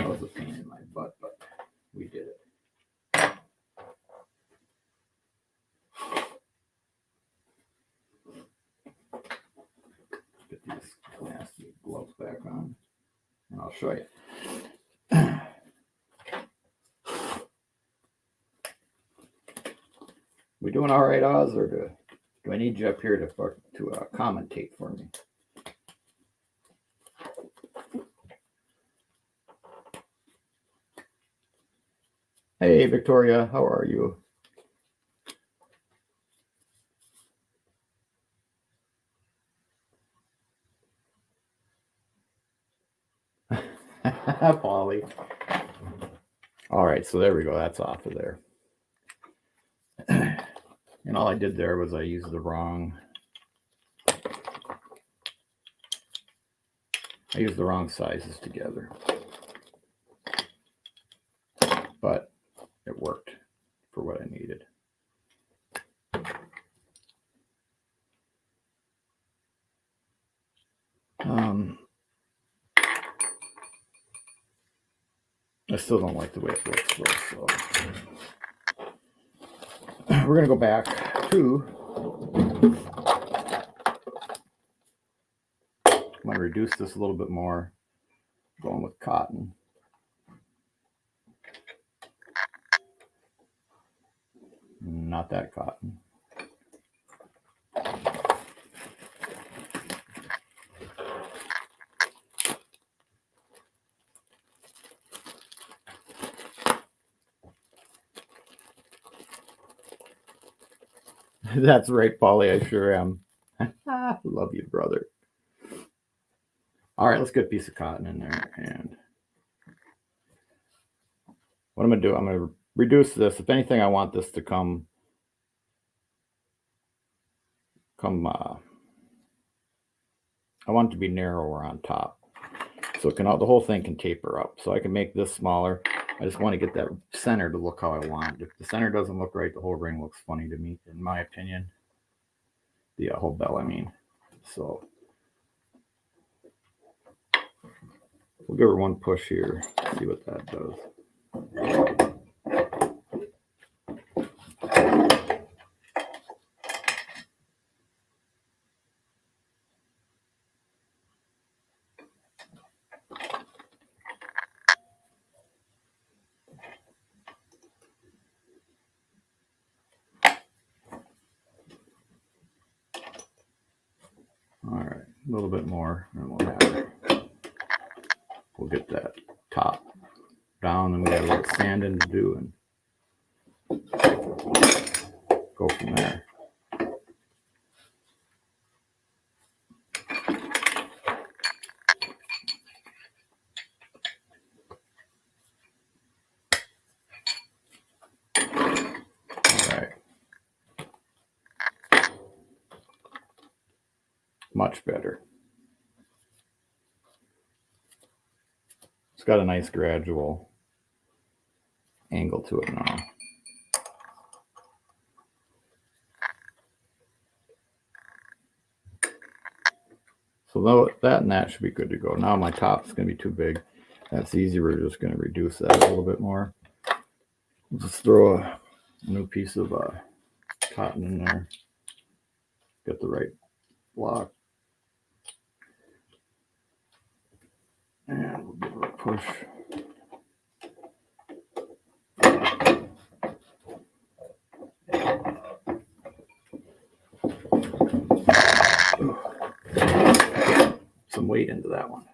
was a pain in my butt, but we did it. Get these nasty show you. We doing all right, Oz, or do I need you up here to commentate for me? Hey, Victoria, how are you? Polly. All right, so there we go. That's off of there. And all I did there was I used the wrong sizes together. But it worked for what I needed. I still don't like the way it looks though, so we're going to go back to, I'm going to reduce this a little bit more, going with cotton. Not that cotton. That's right, Polly, I sure am. Love you, brother. All right, let's get a piece of cotton in there. And what I'm going to do, I'm going to reduce this. If anything, I want this to come I want it to be narrower on top. So it can, the whole thing can taper up. So I can make this smaller. I just want to get that center to look how I want. If the center doesn't look right, the whole ring looks funny to me, in my opinion. The whole bell, I mean. So we'll give her one push here, see what that does. All right, a little bit more, and we'll get that top down, and we got a little sanding to do, and go from there. All right, much better. It's got a nice gradual angle to it now. So that and that should be good to go. Now my top's going to be too big. That's easy. We're just going to reduce that a little bit more. We'll just throw a new piece of cotton in there. Get the right block. And we'll give it a push. Some weight into that one.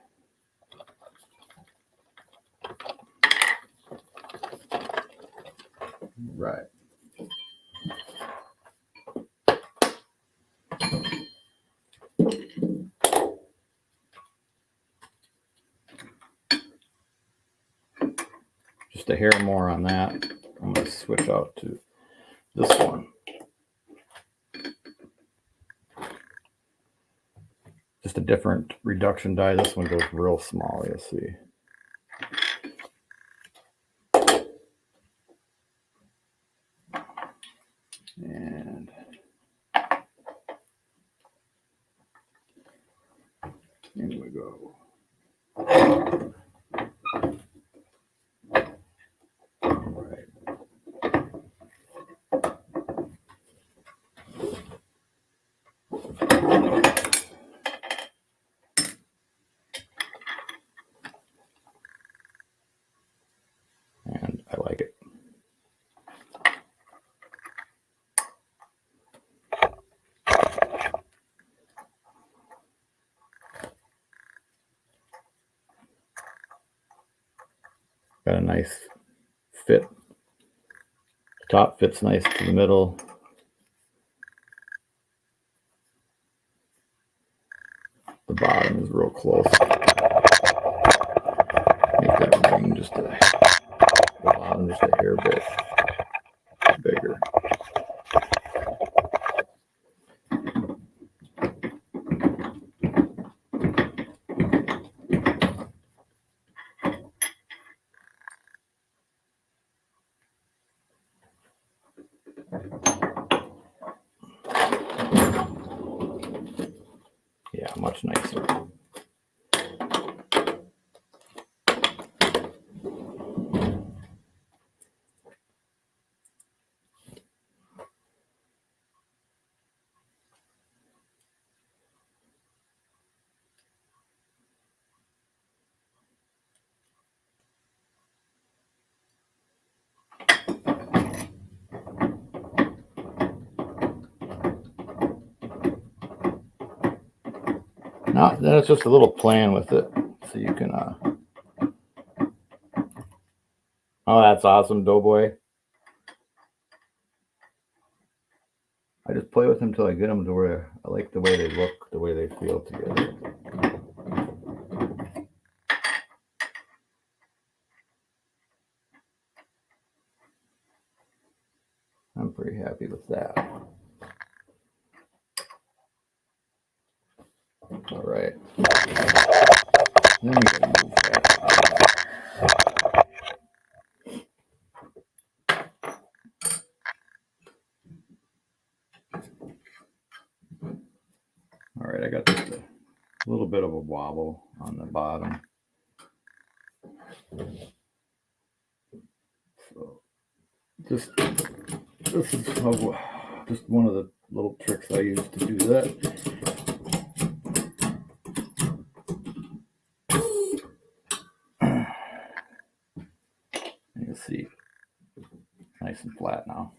Right. Just a hair more on that. I'm going to switch out to this one. Just a different reduction die. This one goes real small, you'll see. And in we go. All right. like it. Got a nice fit. The top fits nice to the middle. The bottom is real close. Make that ring just the bottom just a hair bit bigger. Yeah, much nicer. Now, then it's just a little plan with it, so you can. Oh, that's awesome, Doughboy. I just play with them until I get them to where I like the way they look, the way they feel together. I'm pretty happy with that. All right. Then you gotta move that. All right, I got just a little bit of a wobble on the bottom. So this is just one of the little tricks I use to do that. You can see nice and flat now.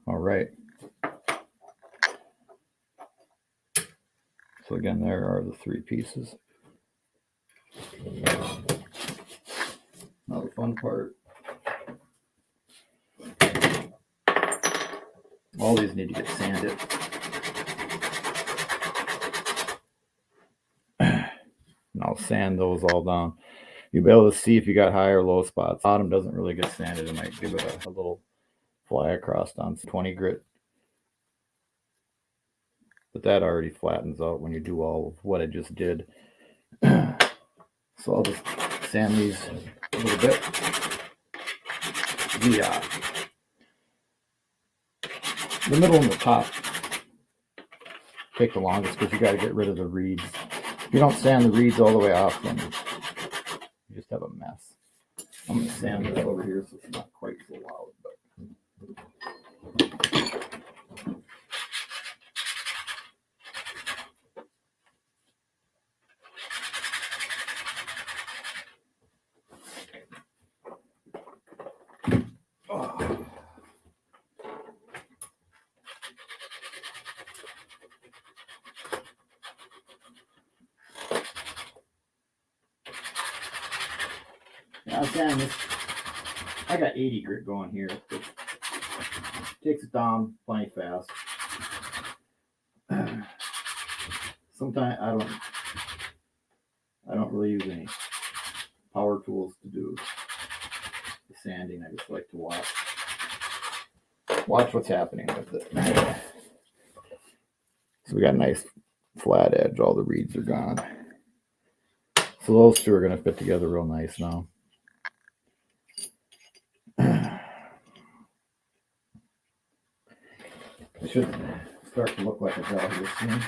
All right. So again, there are the three pieces. Now the fun part. All these need to get sanded. And I'll sand those all down. You'll be able to see if you got high or low spots. Bottom doesn't really get sanded. I might give it a little fly across on 20 grit. But that already flattens out when you do all of what I just did. So I'll just sand these a little bit. The middle and the top take the longest because you got to get rid of the reeds. If you don't sand the reeds all the way off, then you just have a mess. I'm going to sand this over here so it's not quite so loud. But yeah, I'm sanding this. I got 80 grit going here. It takes it down plenty fast. Sometimes I don't really use any power tools to do the sanding. I just like to watch what's happening with it. So we got a nice flat edge. All the reeds are gone. So those two are going to fit together real nice now. It should start to look like a bell here soon.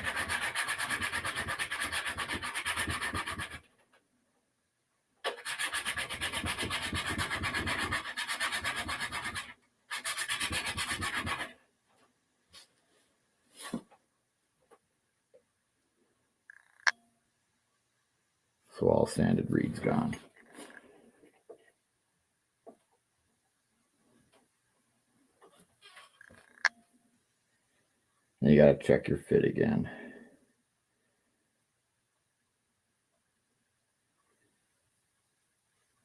So all sanded reed's gone. And you got to check your fit again.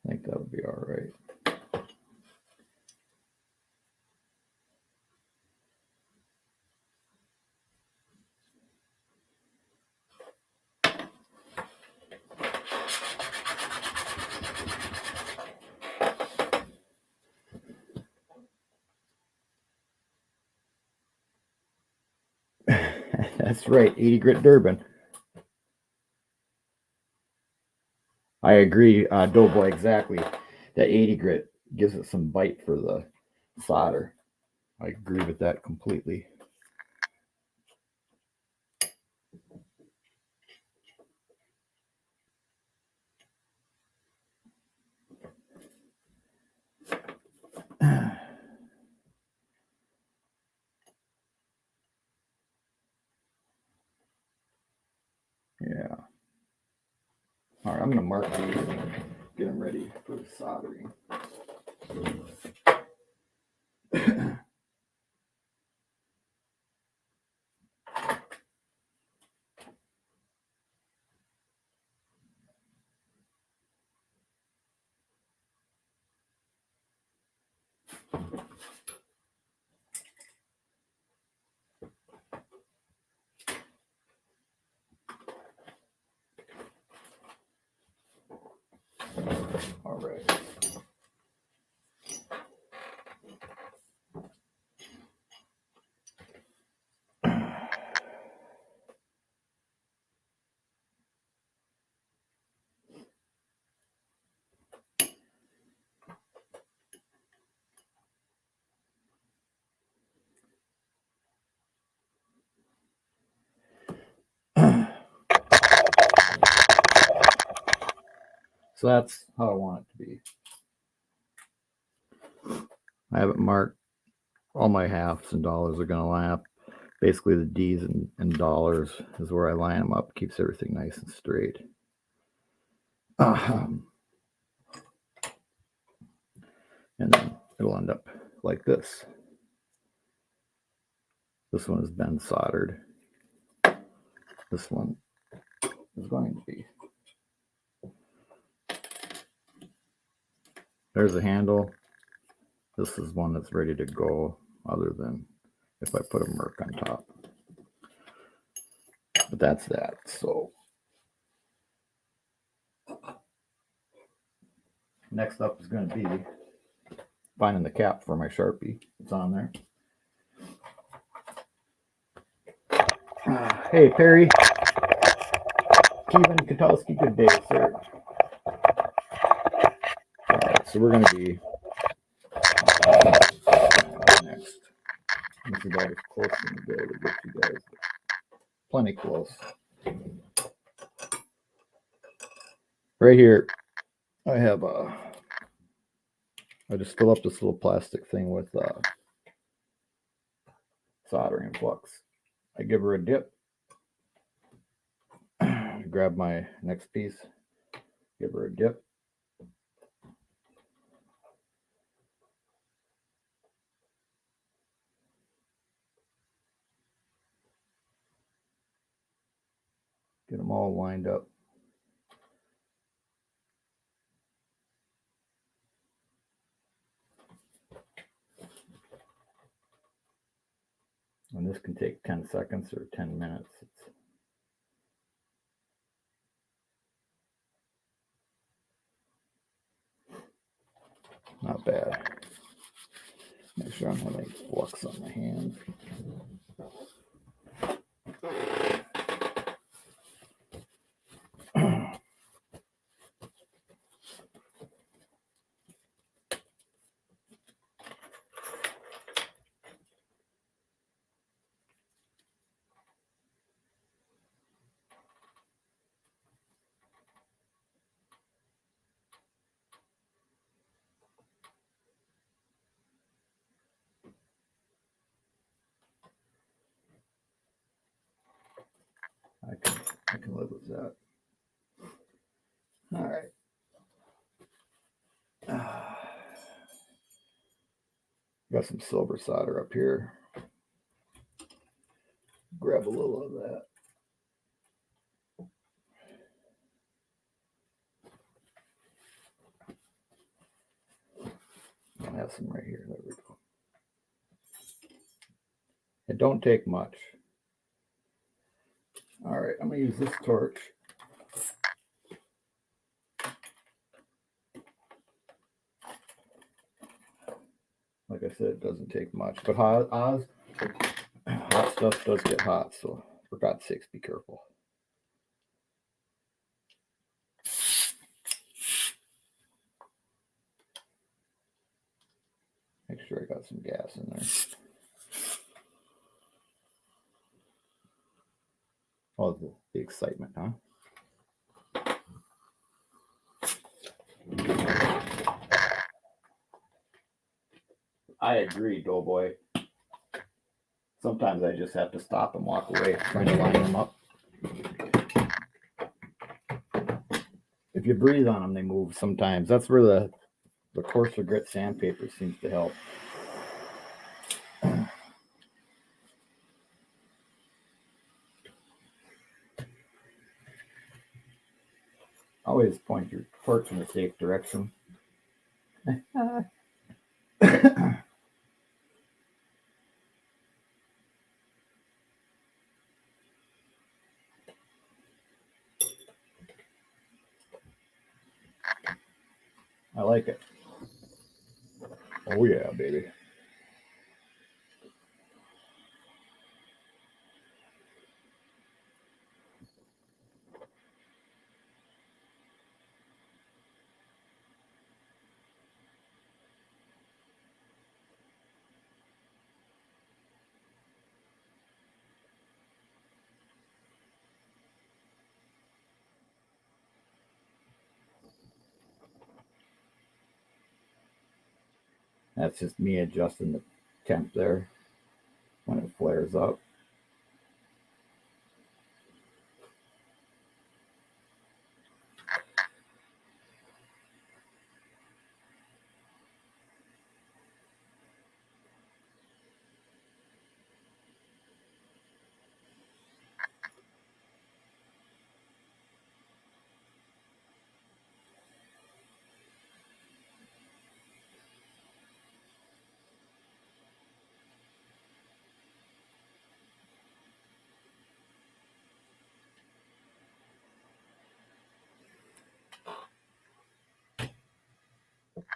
I think that would be all right. That's right, 80 grit Durbin. I agree, Doughboy, exactly. That 80 grit gives it some bite for the solder. I agree with that completely. Yeah. All right, I'm going to mark these and get them ready for the soldering. All right. So that's how I want it to be. I have it marked. All my halves and dollars are going to line up. Basically, the D's and dollars is where I line them up. Keeps everything nice and straight. And then it'll end up like this. This one has been soldered. This one is going to be. There's a handle. This is one that's ready to go, other than if I put a Merc on top. But that's that. So next up is going to be finding the cap for my Sharpie. It's on there. Hey, Perry. Kevin Katowski, good day, sir. All right, so we're going to be next. This is about as close as I'm going to get you guys. Plenty close. Right here, I have I just fill up this little plastic thing with soldering flux. I give her a dip. Grab my next piece. Give her a dip. Get them all lined up. And this can take 10 seconds or 10 minutes. It's not bad. Make sure I don't have any flux on my hand. I can live with that. Got some silver solder up here. Grab a little of that. I have some right here. There we go. It don't take much. All right, I'm gonna use this torch. Like I said, it doesn't take much, but hot stuff does get hot, so for God's sakes, be careful. Make sure I got some gas in there. Oh, the excitement, huh? I agree, Doughboy. Sometimes I just have to stop and walk away trying to line them up. If you breathe on them, they move sometimes. That's where the coarser grit sandpaper seems to help. Always point your torch in a safe direction. I like it. Oh yeah, baby. That's just me adjusting the temp there when it flares up.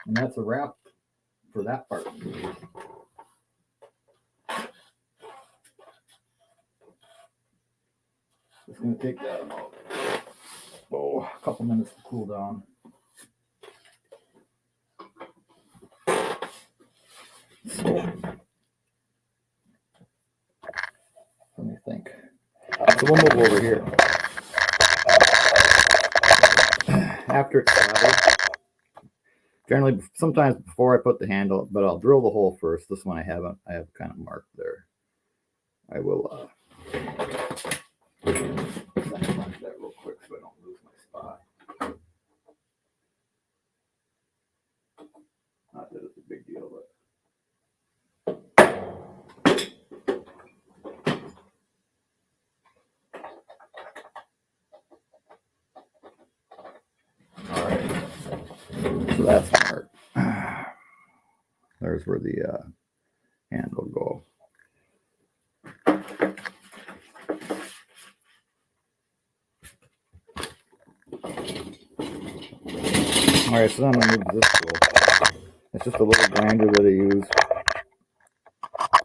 And that's a wrap for that part. It's going to take that about a couple minutes to cool down. So, let me think. So we'll move over here. After it's soldered, generally, sometimes before I put the handle, but I'll drill the hole first. This one I have kind of marked there. I will punch that real quick so I don't lose my spot. Not that it's a big deal, but. All right, so that's marked. There's where the handle go. All right, so then I'm gonna move this tool. It's just a little grinder that I use,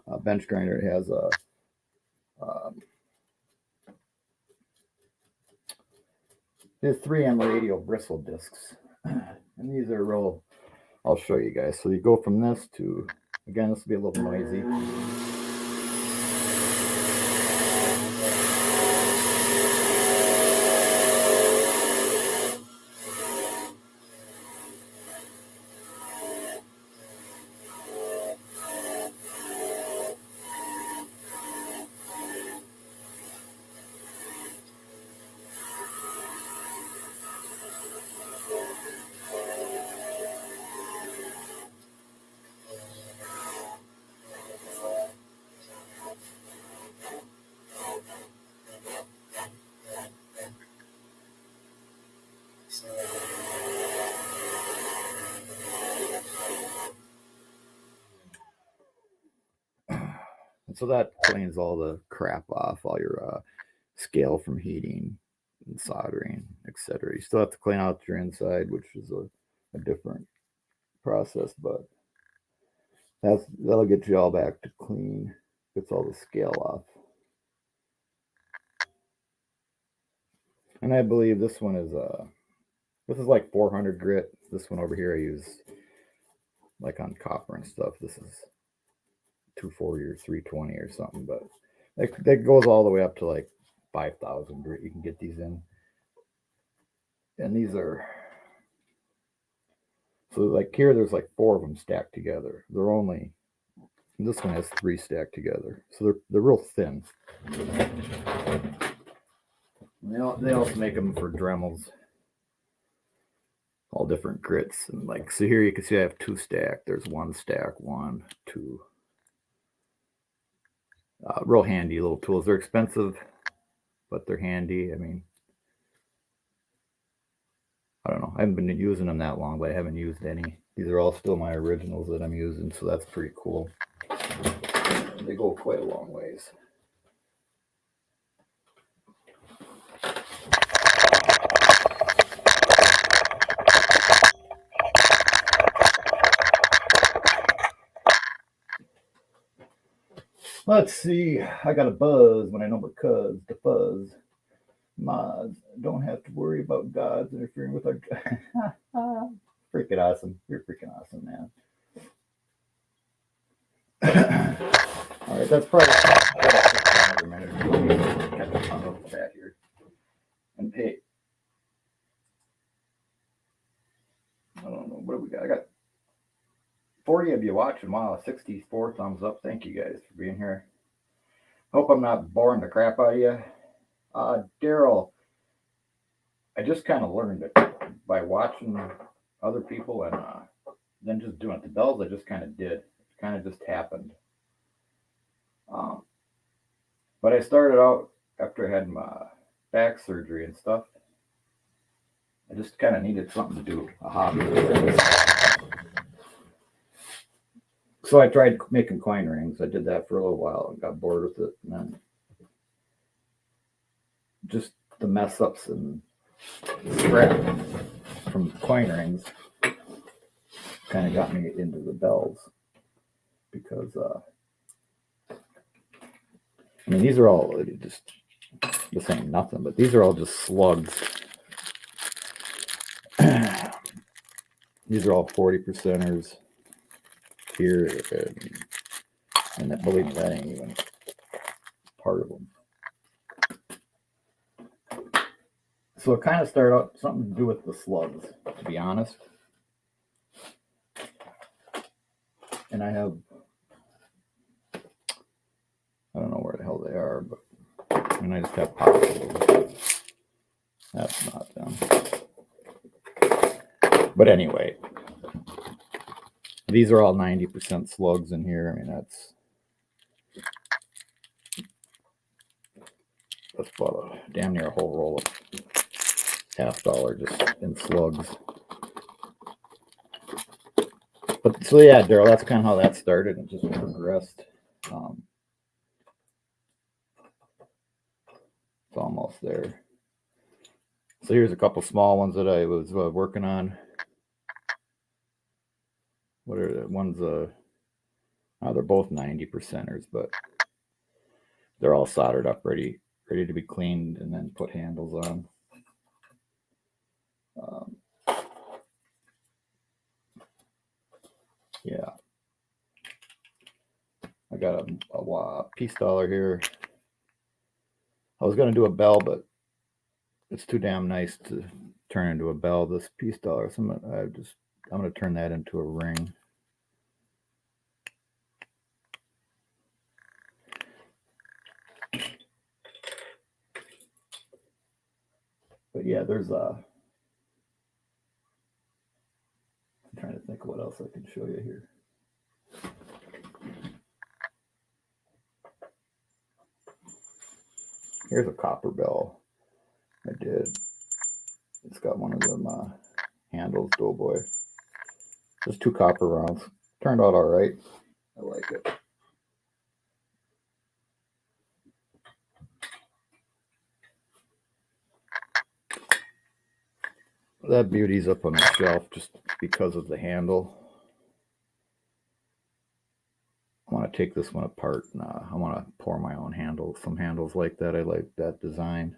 a bench grinder. It has a there's 3M radial bristle discs, and these are real. I'll show you guys. So you go from this to, again, this will be a little noisy. So that cleans all the crap off, all your scale from heating and soldering, etc. You still have to clean out your inside, which is a different process, but that'll get you all back to clean. Gets all the scale off. And I believe this one is like 400 grit. This one over here I use like on copper and stuff. This is 240 or 320 or something, but that goes all the way up to like 5,000 grit. You can get these in, and these are so like here. There's like 4 of them stacked together. This one has 3 stacked together, so they're real thin. They also make them for Dremels, all different grits, and like so here you can see I have 2 stacked. There's 1 stack, 1, 2. Real handy little tools. They're expensive, but they're handy. I mean, I don't know. I haven't been using them that long, but I haven't used any. These are all still my originals that I'm using, so that's pretty cool. They go quite a long ways. Let's see. I got a buzz when I know my cuz, the fuzz. Mods don't have to worry about gods interfering with our. Freaking awesome. You're freaking awesome, man. All right, that's probably another minute. Catch up on the chat here. And hey, I don't know. What do we got? I got 40 of you watching. Wow, 64 thumbs up. Thank you guys for being here. Hope I'm not boring the crap out of you. Daryl, I just kind of learned it by watching other people and then just doing it. The bells I just kind of did. It kind of just happened. But I started out after I had my back surgery and stuff. I just kind of needed something to do, a hobby. So I tried making coin rings. I did that for a little while and got bored with it. And then just the mess ups and scrap from coin rings kind of got me into the bells because I mean these are all just this ain't nothing, but these are all just slugs. These are all 40%ers here, and that, believe me, that ain't even part of them. So it kind of started out something to do with the slugs, to be honest. And I have, I don't know where the hell they are, but and I just have pops of them. That's not them. But anyway, these are all 90% slugs in here. I mean, that's about damn near a whole roll of $half just in slugs. But so yeah, Daryl, that's kind of how that started and just progressed. It's almost there. So here's a couple small ones that I was working on. What are the ones? They're both 90%ers, but they're all soldered up, ready to be cleaned and then put handles on. Yeah, I got a piece dollar here. I was gonna do a bell, but it's too damn nice to turn into a bell. This piece dollar, so I'm gonna turn that into a ring. But yeah, there's I'm trying to think of what else I can show you here. Here's a copper bell I did. It's got one of them handles, Doughboy. Just 2 copper rounds. Turned out all right. I like it. That beauty's up on the shelf just because of the handle. I want to take this one apart and I want to pour my own handle. Some handles like that, I like that design.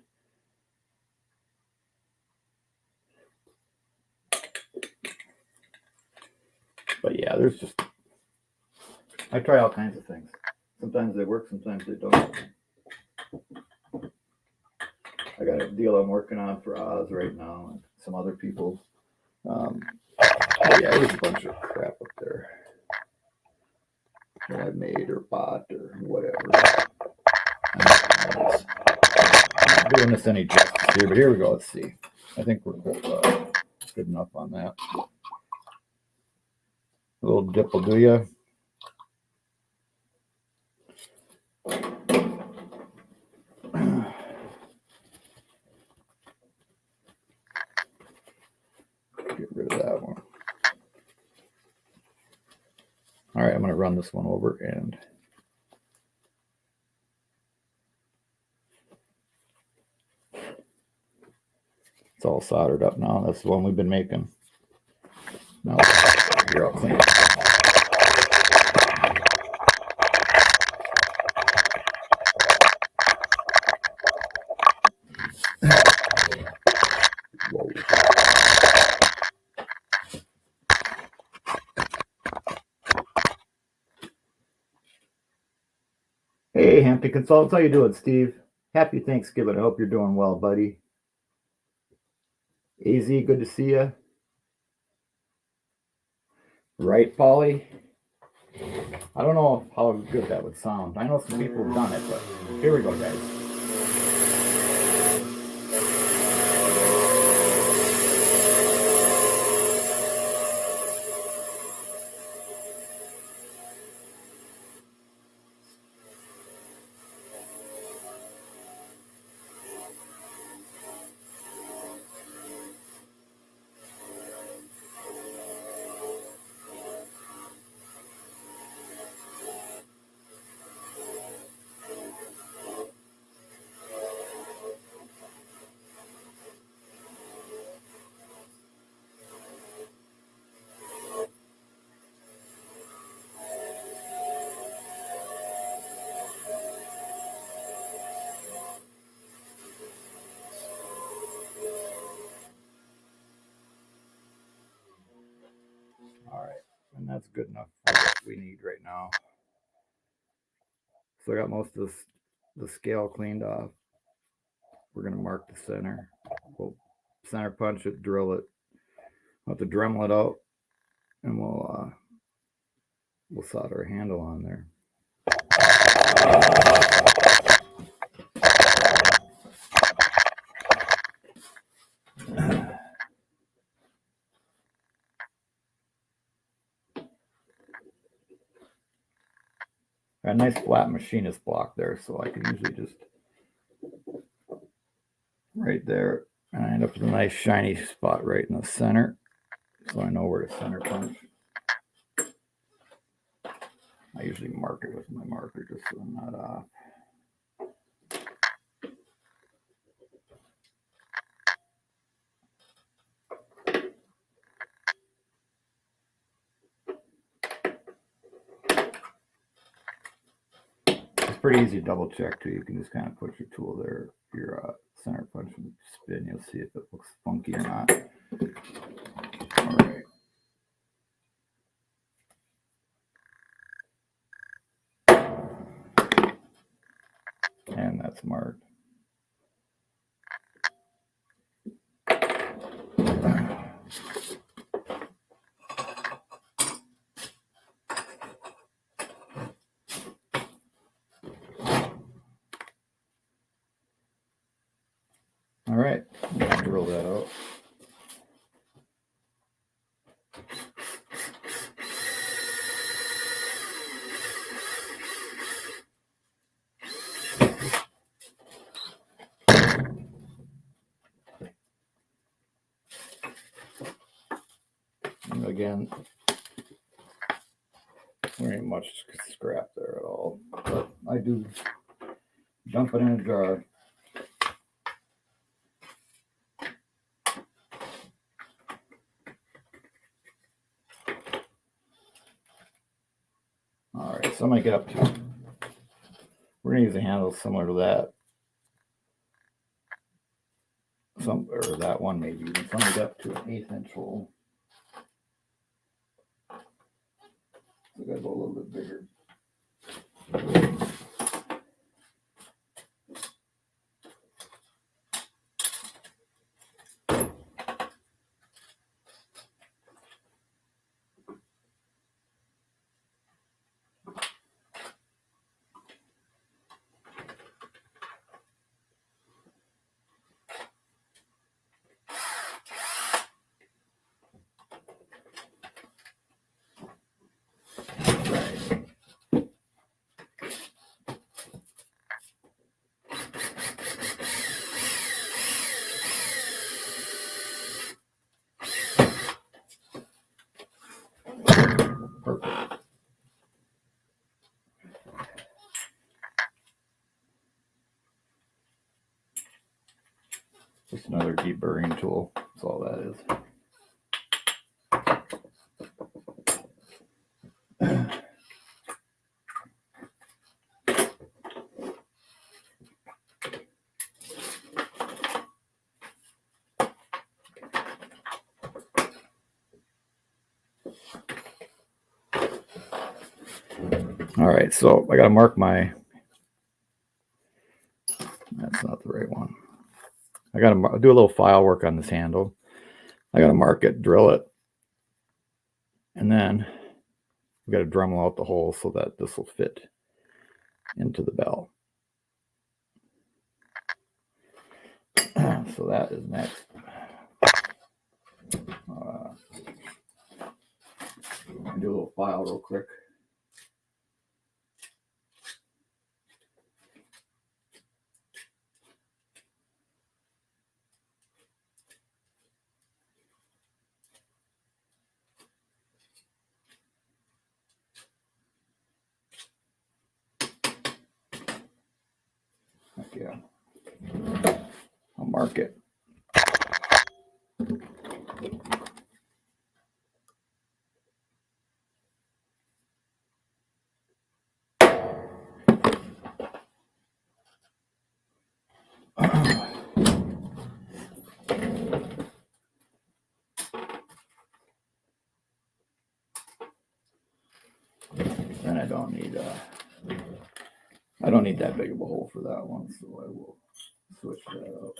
But yeah, there's just, I try all kinds of things. Sometimes they work, sometimes they don't. I got a deal I'm working on for Oz right now and some other people. Yeah, there's a bunch of crap up there that I made or bought or whatever. I'm not doing this any justice here, but here we go. Let's see. I think we're good enough on that. A little dip will do you. Get rid of that one. All right, I'm going to run this one over and it's all soldered up now. That's the one we've been making. Now, here, I'll clean it. Whoa. Hey, Hampton Consultants, how you doing, Steve? Happy Thanksgiving. I hope you're doing well, buddy. AZ, good to see you. Right, Polly? I don't know how good that would sound. I know some people have done it, but here we go, guys. All right, and that's good enough for what we need right now. So I got most of the scale cleaned off. We're going to mark the center. We'll center punch it, drill it. We'll have to Dremel it out, and we'll solder a handle on there. Got a nice flat machinist block there, so I can usually just right there, and I end up with a nice shiny spot right in the center, so I know where to center punch. I usually mark it with my marker just so I'm not off. It's pretty easy to double check too. You can just kind of put your tool there, your center punch, and spin. You'll see if it looks funky or not. All right. And that's marked. All right, drill that out. And again, there ain't much scrap there at all, but I do dump it in a jar. I'm going to get up to, we're going to use a handle similar to that. Or that one maybe. Even. So I'm going to get up to an 1/8 inch hole. So I got to go a little bit bigger. Perfect. Just another deburring tool. That's all that is. All right, so I got to mark my, that's not the right one. I got to do a little file work on this handle. I got to mark it, drill it, and then we got to Dremel out the hole so that this will fit into the bell. So that is next. Do a little file real quick. Yeah, I'll mark it. And I don't need that big of a hole for that one, so I will switch that up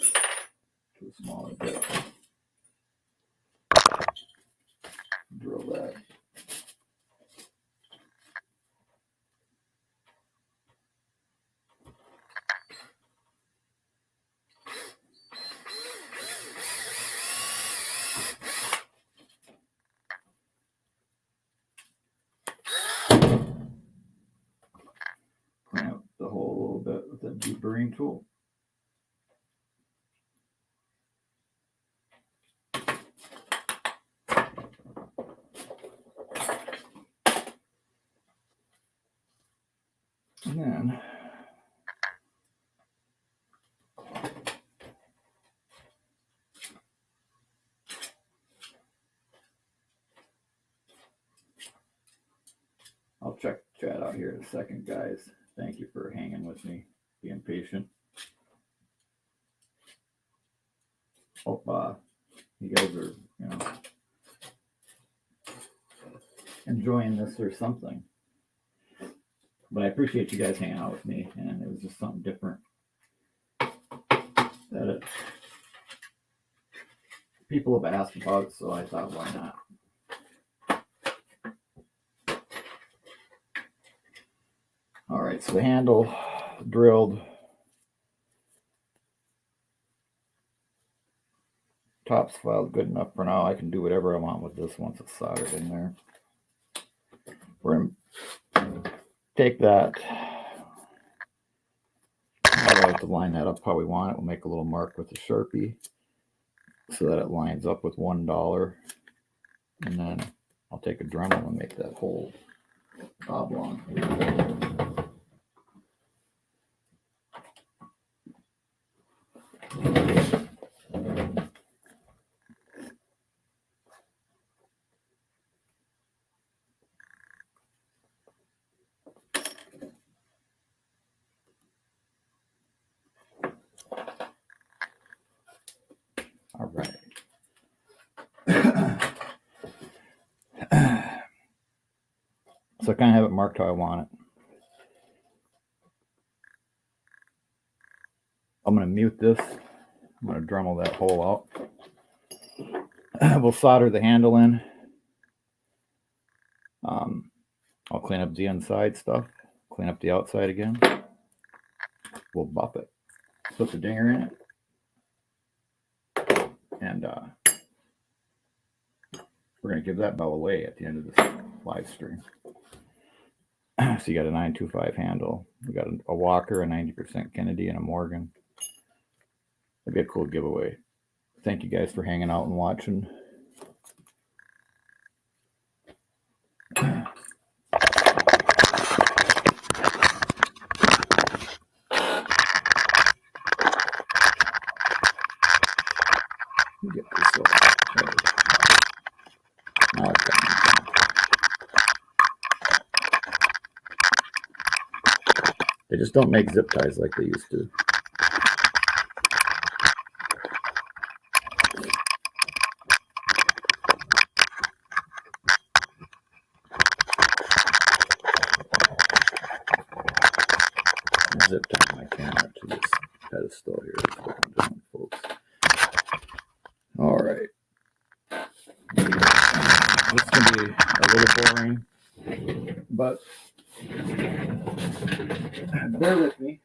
to a smaller bit. Drill that. Clamp the hole a little bit with a deburring tool. And then I'll check chat out here in a second, guys. Thank you for hanging with me, being patient. Hope you guys are, enjoying this or something. But I appreciate you guys hanging out with me, and it was just something different that people have asked about, so I thought, why not? All right, so the handle drilled, top's filed good enough for now. I can do whatever I want with this once it's soldered in there. We're going to take that, I like to line that up how we want it. We'll make a little mark with the Sharpie so that it lines up with $1. And then I'll take a Dremel and make that whole oblong. So I kind of have it marked how I want it. I'm going to mute this. I'm going to Dremel that hole out. We'll solder the handle in. I'll clean up the inside stuff, clean up the outside again. We'll buff it. Put the dinger in it. And we're going to give that bell away at the end of this live stream. So you got a 925 handle. We got a Walker, a 90% Kennedy, and a Morgan. That'd be a cool giveaway. Thank you guys for hanging out and watching. Get this over. Now it's done. They just don't make zip ties like they used to. Zip tie my camera to this pedestal here. That's what I'm doing, folks. All right. This can be a little boring, but bear with me.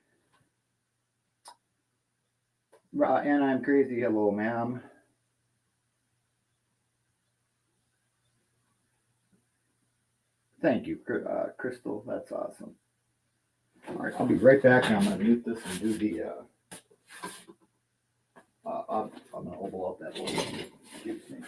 And I'm crazy. Hello, ma'am. Thank you, Crystal. That's awesome. All right, I'll be right back. Now I'm going to mute this and do the. I'm going to oval out that little. Excuse me.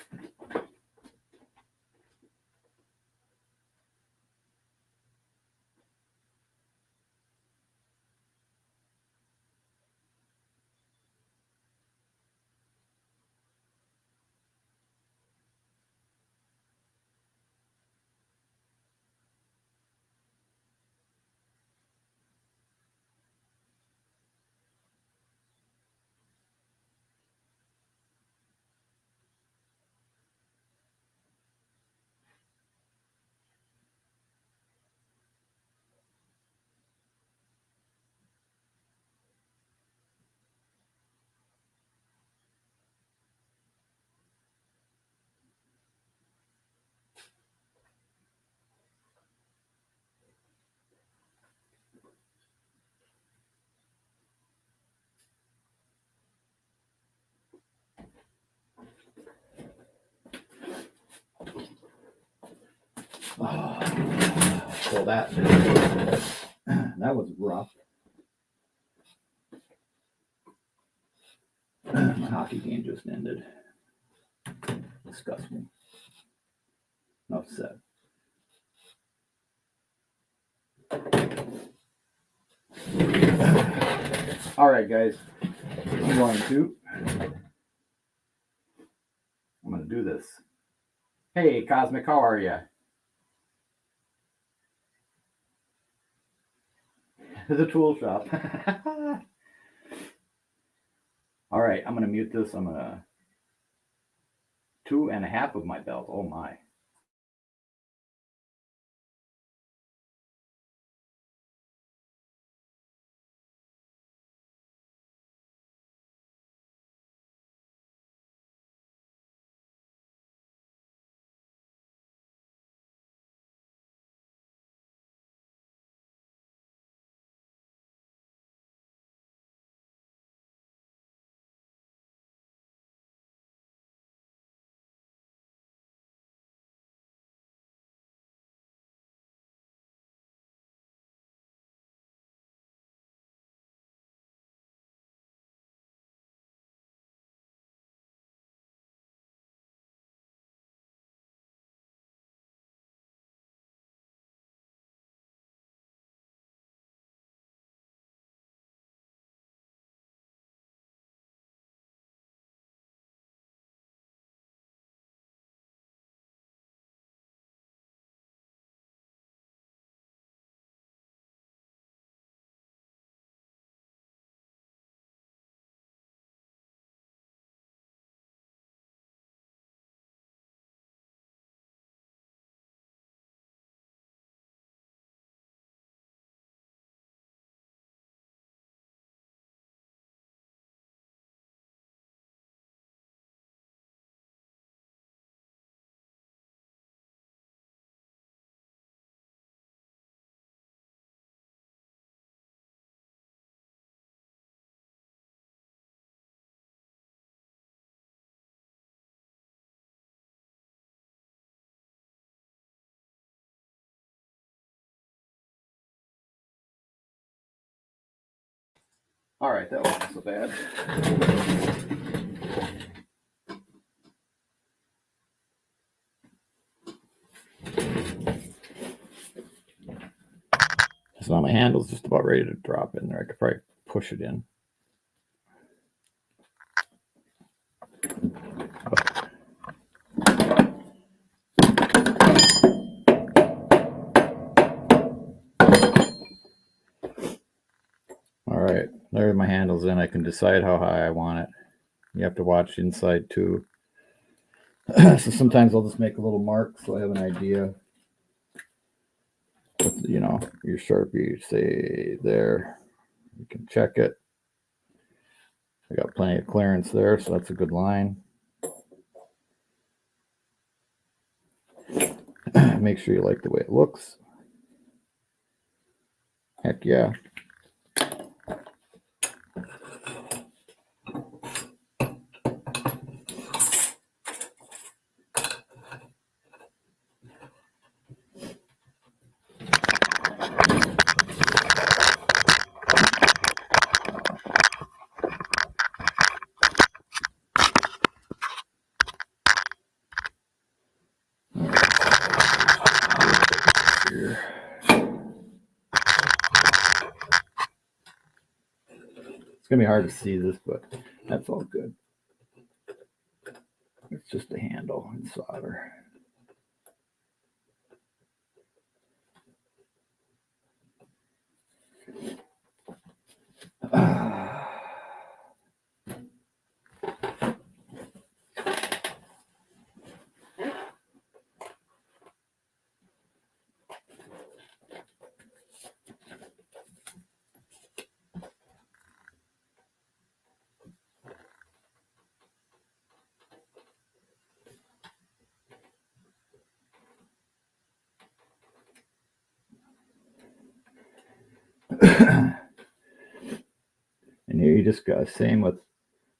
So that was rough. My hockey game just ended. Disgusting. Enough said. All right, guys. I'm going to do this. Hey, Cosmic, how are you? The tool shop. All right, I'm going to mute this. I'm going to 2.5 of my belt. Oh, my. All right, that wasn't so bad. So now my handle's just about ready to drop in there. I could probably push it in. All right, there my handle's in. I can decide how high I want it. You have to watch inside too. So sometimes I'll just make a little mark so I have an idea. With, you know, your Sharpie, say there. You can check it. I got plenty of clearance there, so that's a good line. Make sure you like the way it looks. Heck yeah. It's gonna be hard to see this, but that's all good. It's just a handle and solder. And here you just got same with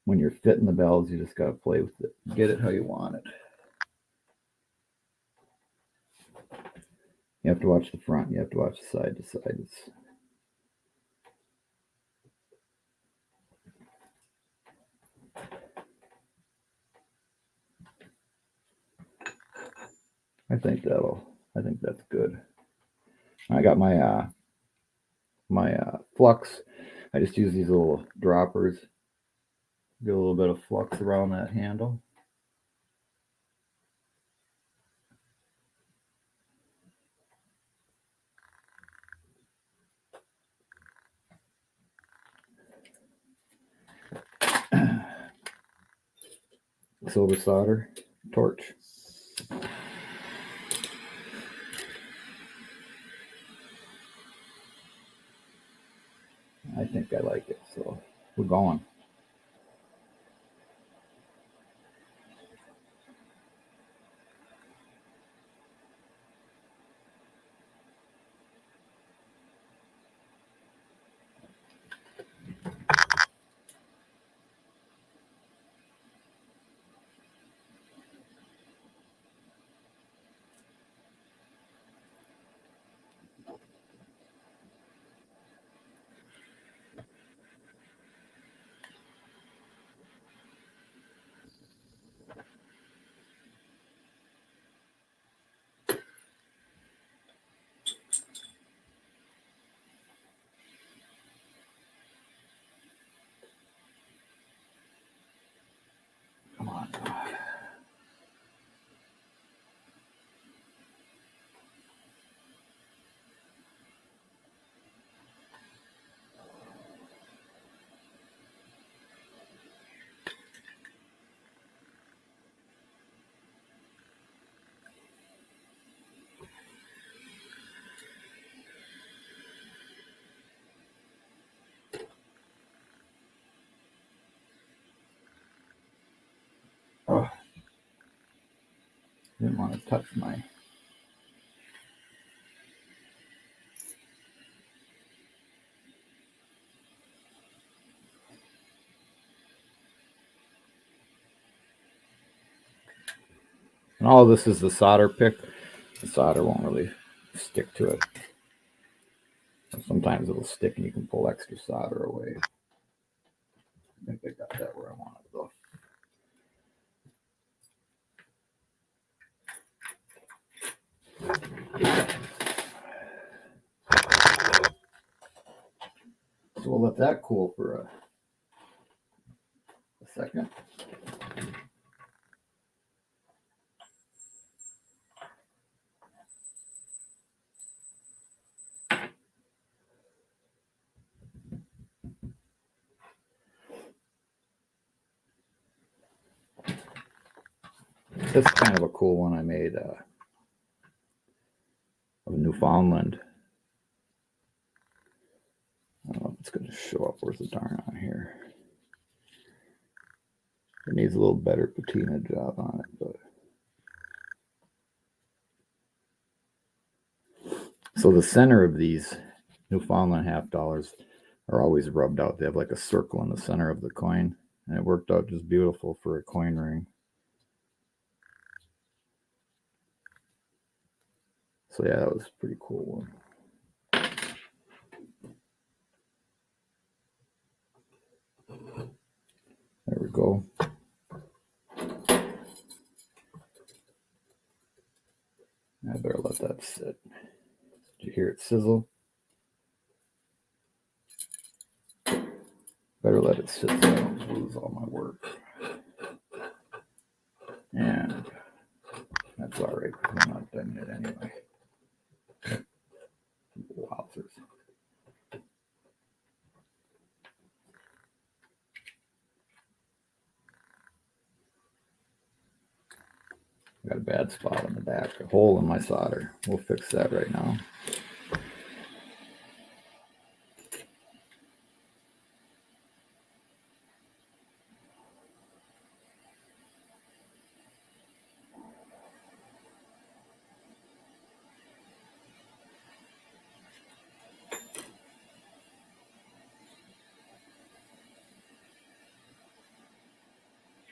when you're fitting the bells, you just got to play with it. Get it how you want it. You have to watch the front. You have to watch the side to side. I think that's good. I got my flux. I just use these little droppers. Get a little bit of flux around that handle. Silver solder torch. I think I like it, so we're going. Come on. Oh, didn't want to touch my. And all of this is the solder pick. The solder won't really stick to it. Sometimes it'll stick and you can pull extra solder away. I think I got that where I want it though. So we'll let that cool for a second. This is kind of a cool one I made of Newfoundland. I don't know if it's going to show up. Where's the darn on here? It needs a little better patina job on it, but so the center of these Newfoundland $50 are always rubbed out. They have like a circle in the center of the coin, and it worked out just beautiful for a coin ring. So yeah, that was a pretty cool one. There we go. I better let that sit. Did you hear it sizzle? Better let it sit so I don't lose all my work. And that's all right, because I'm not done yet anyway. Wowzers. Got a bad spot on the back, a hole in my solder. We'll fix that right now.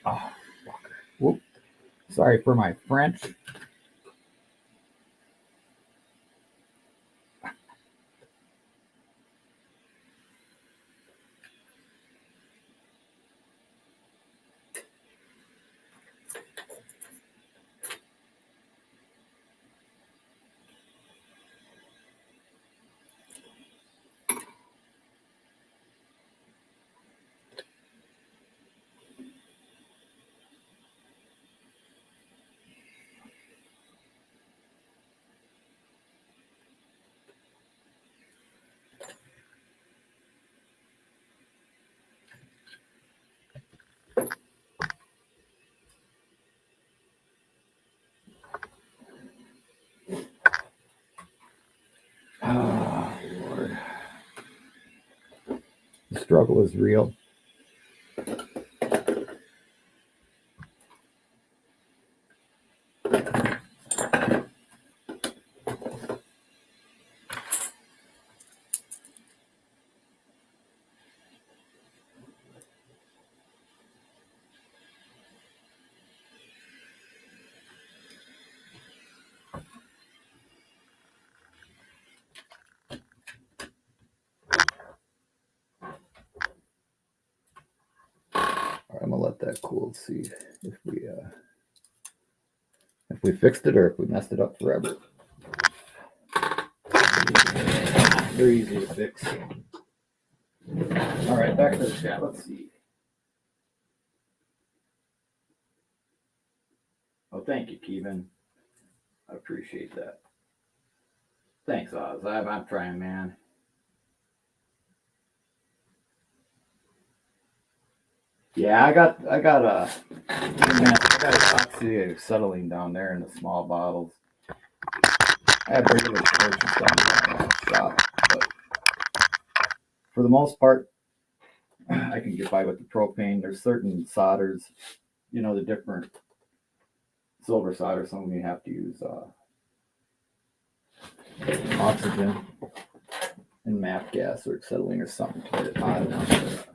Oh, whoop. Sorry for my French. Oh, Lord. The struggle is real. I'm gonna let that cool and see if we fixed it or if we messed it up forever. Very easy to fix. All right, back to the chat. Let's see. Oh, thank you, Kevin. I appreciate that. Thanks, Oz. I'm trying, man. Yeah, I got epoxy settling down there in the small bottles. I have regular torches down there in the shop, but for the most part, I can get by with the propane. There's certain solders, the different silver solder. Some of them you have to use oxygen and MAP gas or acetylene or something to get it hot enough.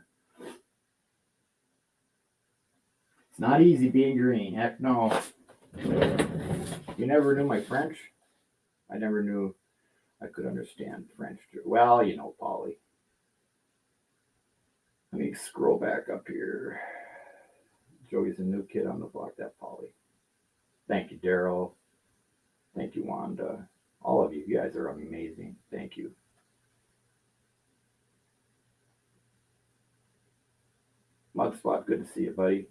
It's not easy being green. Heck no. You never knew my French? I never knew I could understand French. Well, Polly. I mean, me scroll back up here. Joey's a new kid on the block, that Polly. Thank you, Daryl. Thank you, Wanda. All of you guys are amazing. Thank you. Mudspot, good to see you, buddy.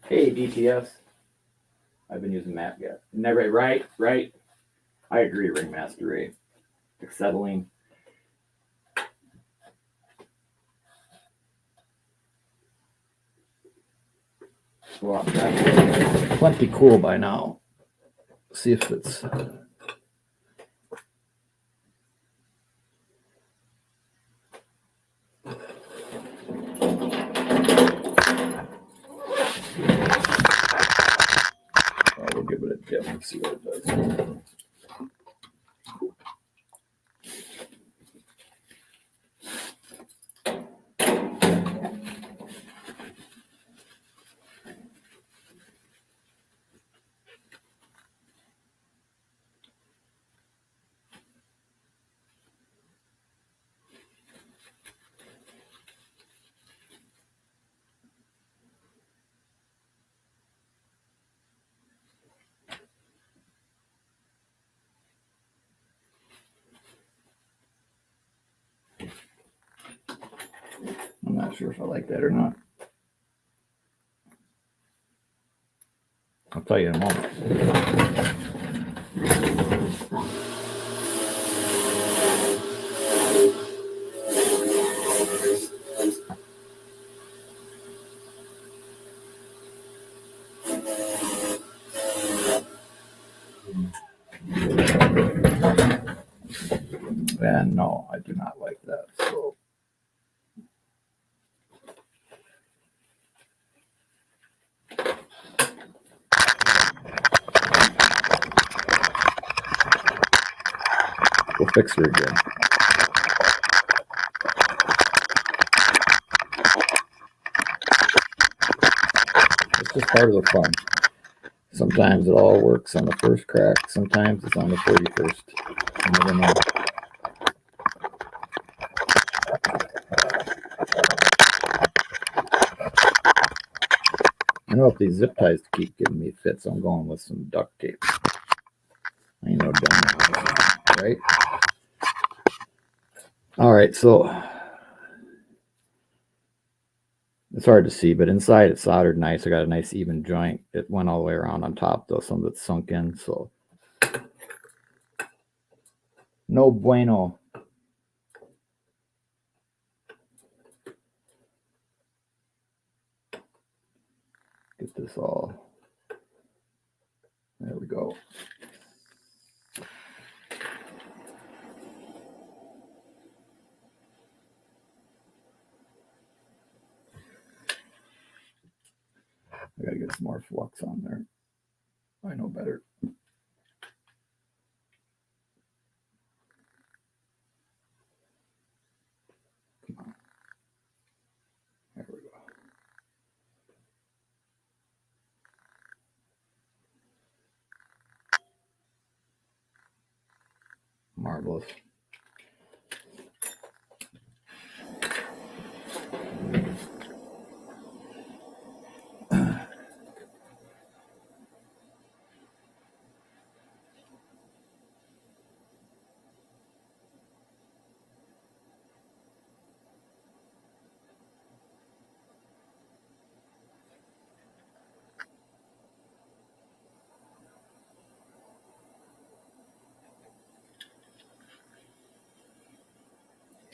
Hey, DTS. I've been using Matt yet. Never, right. I agree, Ringmaster Ray. Acetylene. Well, that's plenty cool by now. See if it's. We'll give it a dip and see what it does. I'm not sure if I like that or not. I'll tell you in a moment. And no, I do not like that. So we'll fix her again. It's just part of the fun. Sometimes it all works on the first crack. Sometimes it's on the 31st. You never know. I know if these zip ties keep giving me fits, I'm going with some duct tape. I know dumb, right? All right, so it's hard to see, but inside it's soldered nice. I got a nice even joint. It went all the way around on top, though. Some of it's sunk in, so no bueno. Get this all. There we go. I gotta get some more flux on there. I know better. Come on. There we go. Marvelous.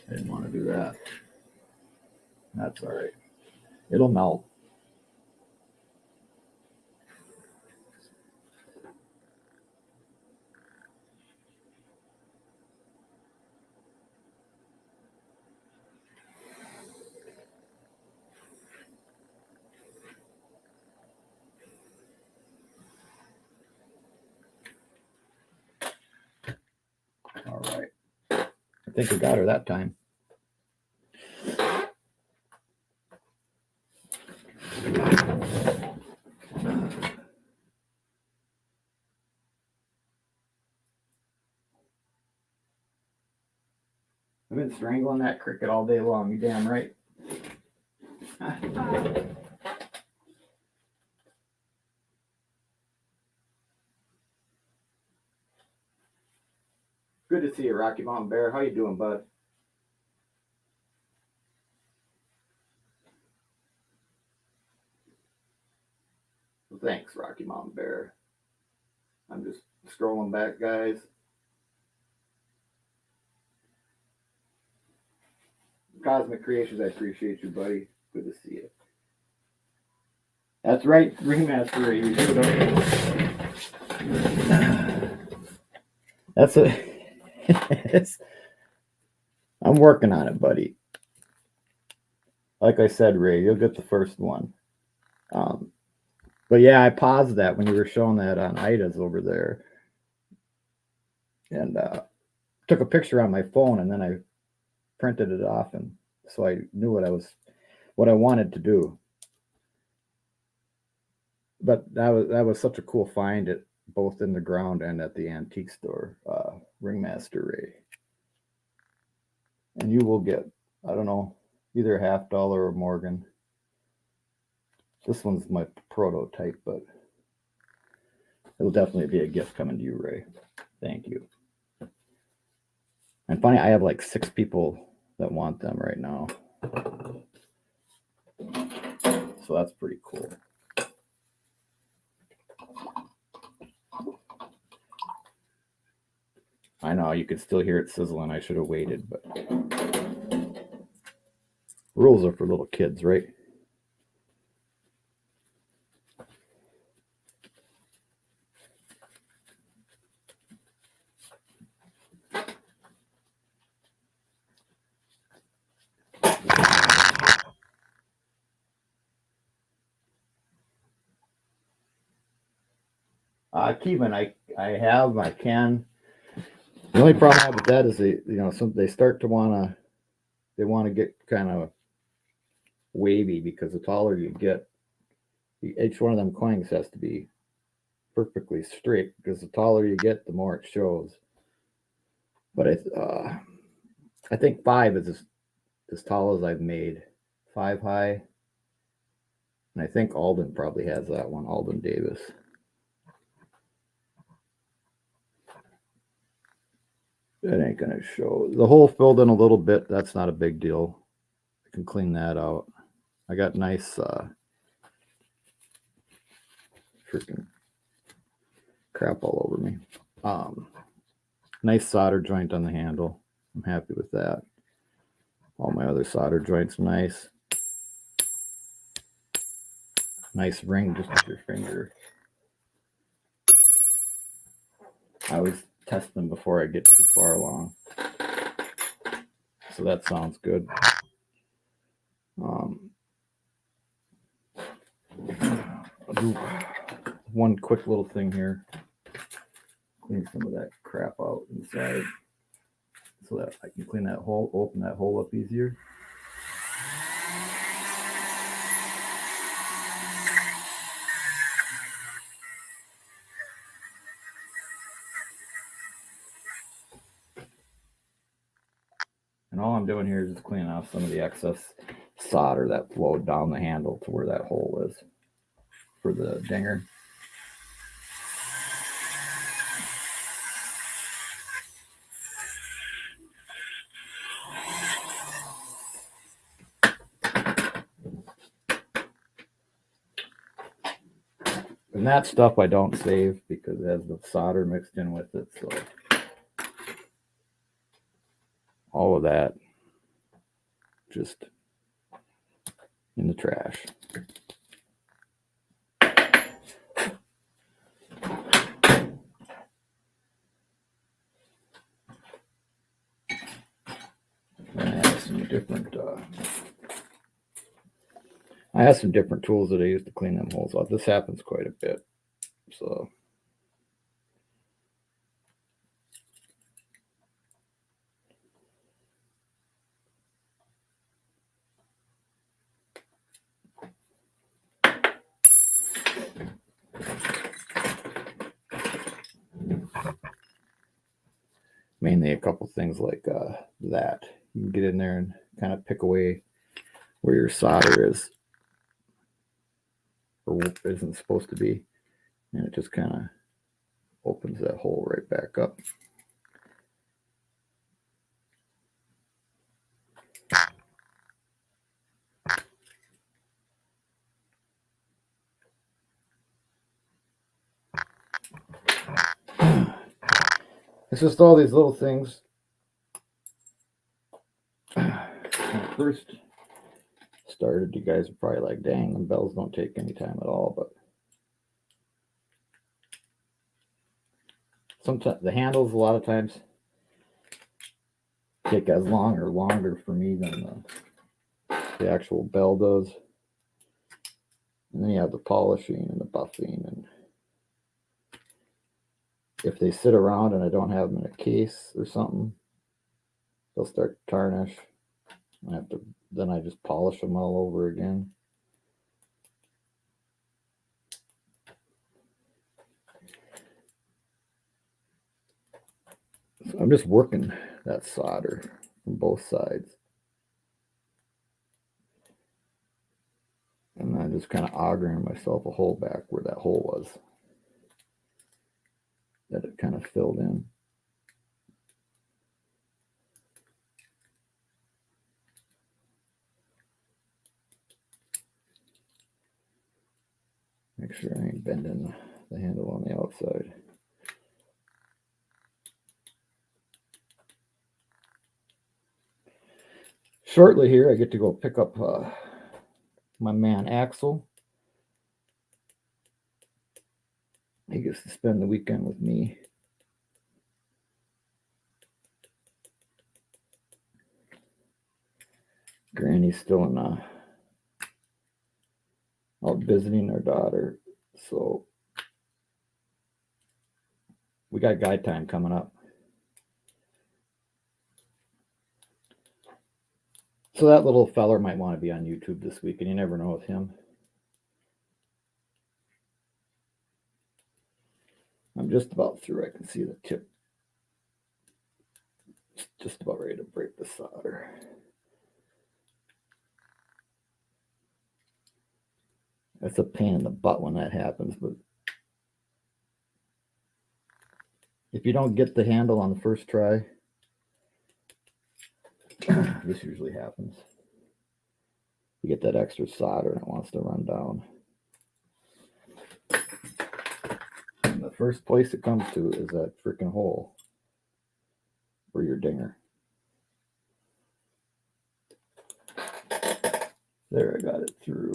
I didn't want to do that. That's all right. It'll melt. All right. I think we got her that time. I've been strangling that cricket all day long. You damn right. Good to see you, Rocky Mountain Bear. How you doing, bud? Well, thanks, Rocky Mountain Bear. I'm just scrolling back, guys. Cosmic Creations, I appreciate you, buddy. Good to see you. That's right, Ringmaster. You That's it. I'm working on it, buddy. Like I said, Ray, you'll get the first one. But yeah, I paused that when you were showing that on Ida's over there, and took a picture on my phone, and then I printed it off, and so I knew what I wanted to do. But that was such a cool find, it both in the ground and at the antique store, Ringmaster Ray. And you will get, I don't know, either $50 or Morgan. This one's my prototype, but it'll definitely be a gift coming to you, Ray. Thank you. And funny, I have like 6 people that want them right now. So that's pretty cool. I know, you could still hear it sizzling. I should have waited, but rules are for little kids, right? Kevin, I can. The only problem I have with that is they start to want to get kind of wavy, because the taller you get, each one of them coins has to be perfectly straight, because the taller you get, the more it shows. But I think 5 is as tall as I've made, 5 high, and I think Alden probably has that one, Alden Davis. It ain't gonna show. The hole filled in a little bit. That's not a big deal. I can clean that out. I got nice freaking crap all over me. Nice solder joint on the handle. I'm happy with that. All my other solder joints nice. Nice ring just with your finger. I always test them before I get too far along. So that sounds good. I'll do one quick little thing here. Clean some of that crap out inside so that I can clean that hole, open that hole up easier. And all I'm doing here is just cleaning off some of the excess solder that flowed down the handle to where that hole is for the dinger. And that stuff I don't save because it has the solder mixed in with it. So all of that just in the trash. I have some different tools that I use to clean them holes out. This happens quite a bit. So mainly a couple things like that you can get in there and kind of pick away where your solder is or isn't supposed to be, and it just kind of opens that hole right back up. It's just all these little things. When I first started, you guys are probably like, dang, the bells don't take any time at all, but sometimes the handles a lot of times take as long or longer for me than the actual bell does. And then you have the polishing and the buffing, and if they sit around and I don't have them in a case or something, they'll start to tarnish. Then I just polish them all over again. So I'm just working that solder from both sides. And I'm just kind of augering myself a hole back where that hole was that it kind of filled in. Make sure I ain't bending the handle on the outside. Shortly here, I get to go pick up my man Axel. He gets to spend the weekend with me. Granny's still out visiting our daughter, so we got guide time coming up. So that little feller might want to be on YouTube this week, and you never know with him. I'm just about through. I can see the tip. Just about ready to break the solder. That's a pain in the butt when that happens, but if you don't get the handle on the first try, this usually happens. You get that extra solder and it wants to run down. And the first place it comes to is that freaking hole for your dinger. There, I got it through.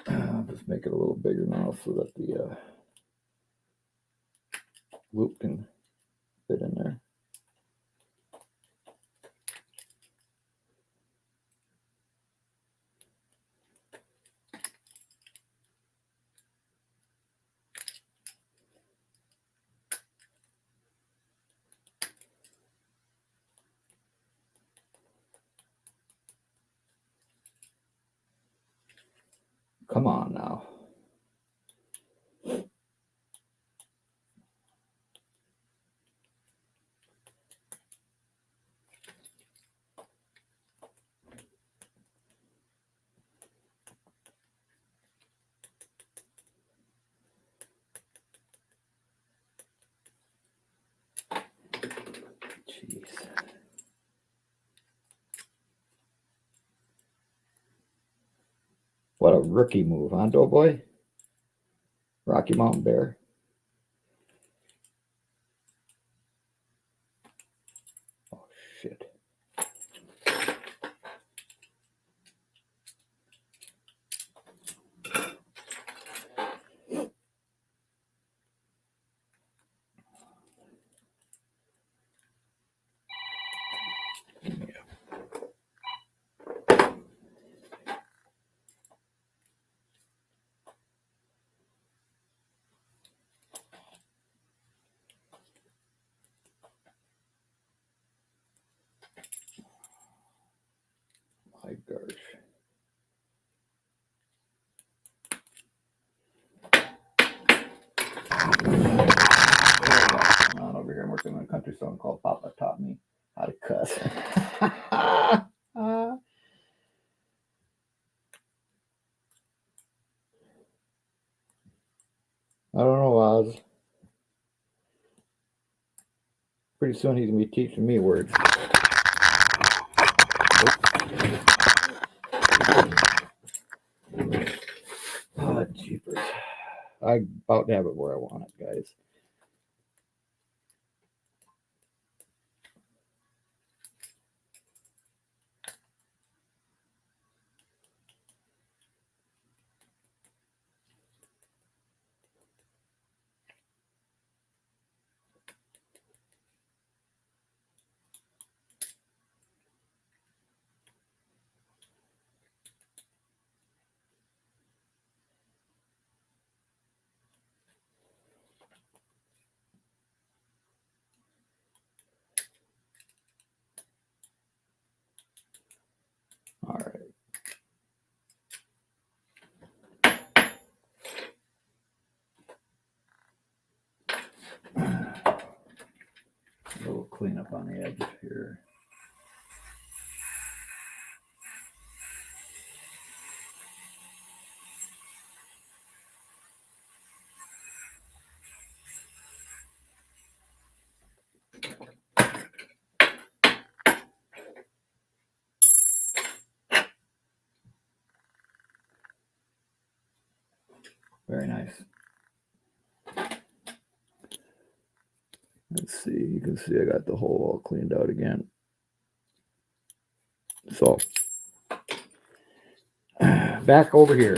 I'll just make it a little bigger now so that the loop can fit in there. Come on now. Jeez. What a rookie move, huh, Doughboy? Rocky Mountain Bear. Oh, shit. My gosh. I'm over here. I'm working on a country song called Papa Taught Me. Oz. I don't know, Oz. Pretty soon he's going to be teaching me words. Oh, jeepers. I'm about to have it where I want it, guys. All right. A little cleanup on the edge here. Very nice. Let's see. You can see I got the hole all cleaned out again. So, back over here.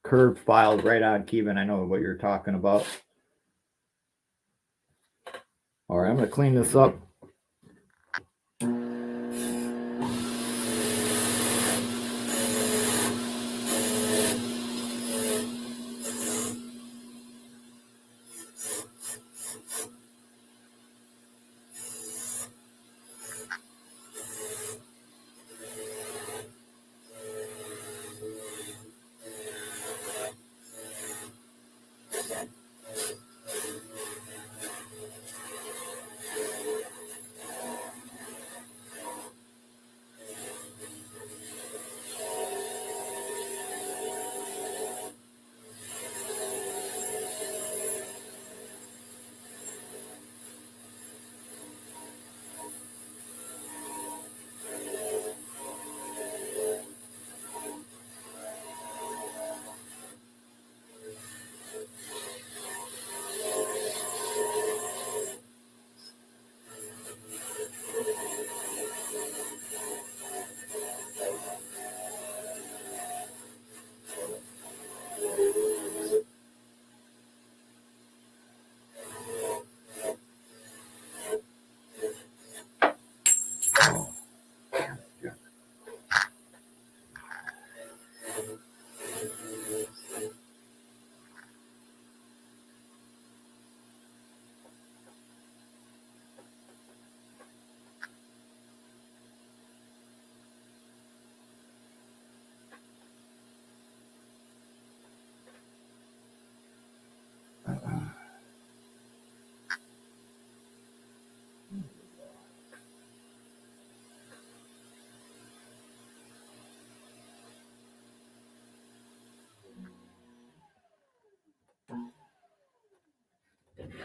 Curved files right on, Kevin. I know what you're talking about. All right, I'm going to clean this up.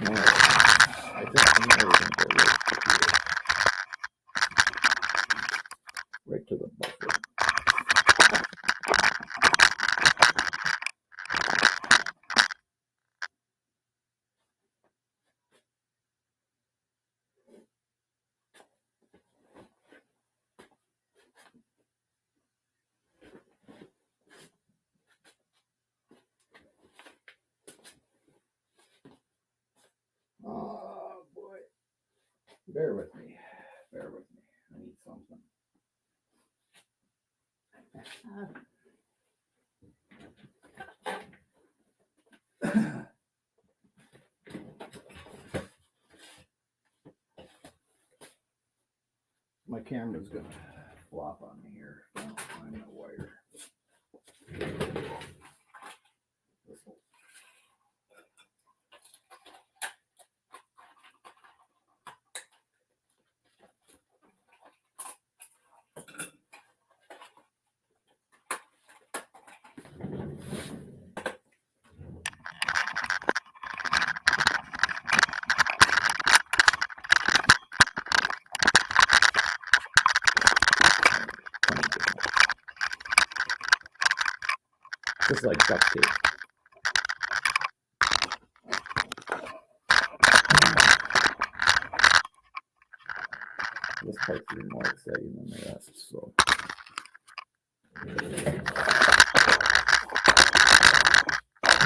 I think I'm going to go right to the buffer. Oh boy. Bear with me. Bear with me. I need something. My my camera's gonna flop on me here. I don't find the wire. This'll... Just like duct tape. This part's even more exciting than the rest, so.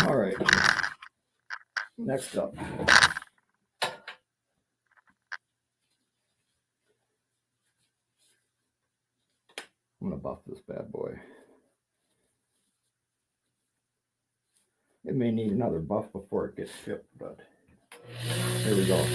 All right. Next up. I'm gonna buff this bad boy. It may need another buff before it gets shipped, but here we go.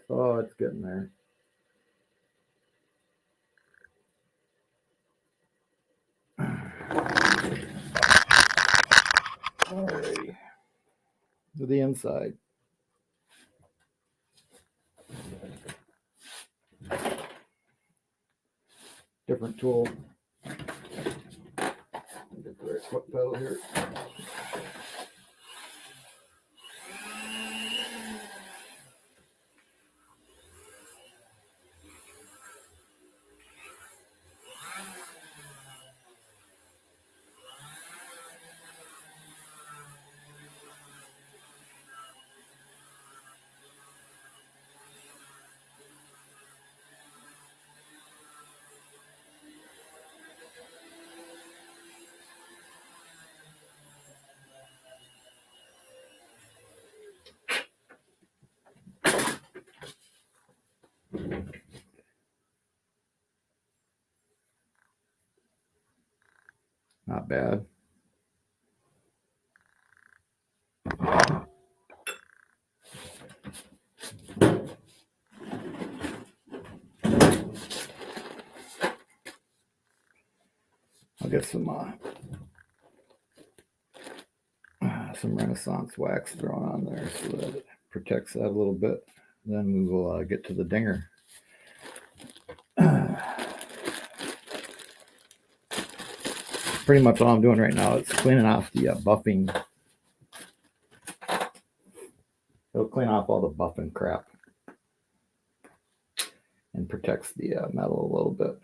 Oh, it's getting there. Alrighty. To the inside. Different tool. Get the right foot pedal here. Not bad. I'll get some Renaissance wax thrown on there so that it protects that a little bit. Then we will get to the dinger. Pretty much all I'm doing right now is cleaning off the buffing. It'll clean off all the buffing crap and protects the metal a little bit.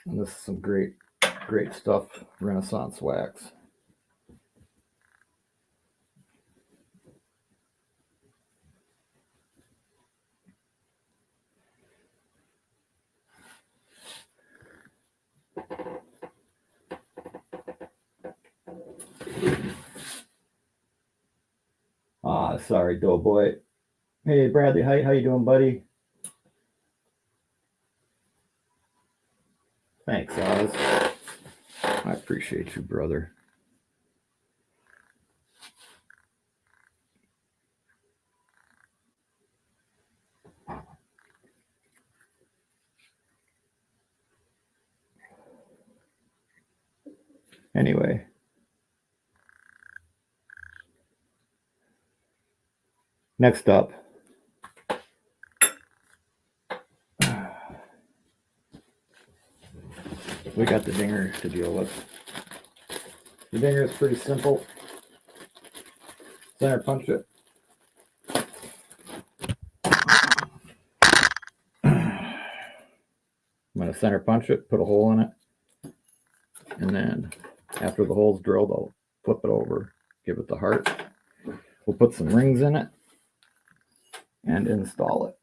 And this is some great stuff, Renaissance wax. Sorry, Doughboy. Hey, Bradley, how you doing, buddy? Thanks, Oz. I appreciate you, brother. Anyway. Next up. We got the dinger to deal with. The dinger is pretty simple. Center punch it. I'm going to center punch it, put a hole in it, and then after the hole's drilled, I'll flip it over, give it the heart. We'll put some rings in it and install it.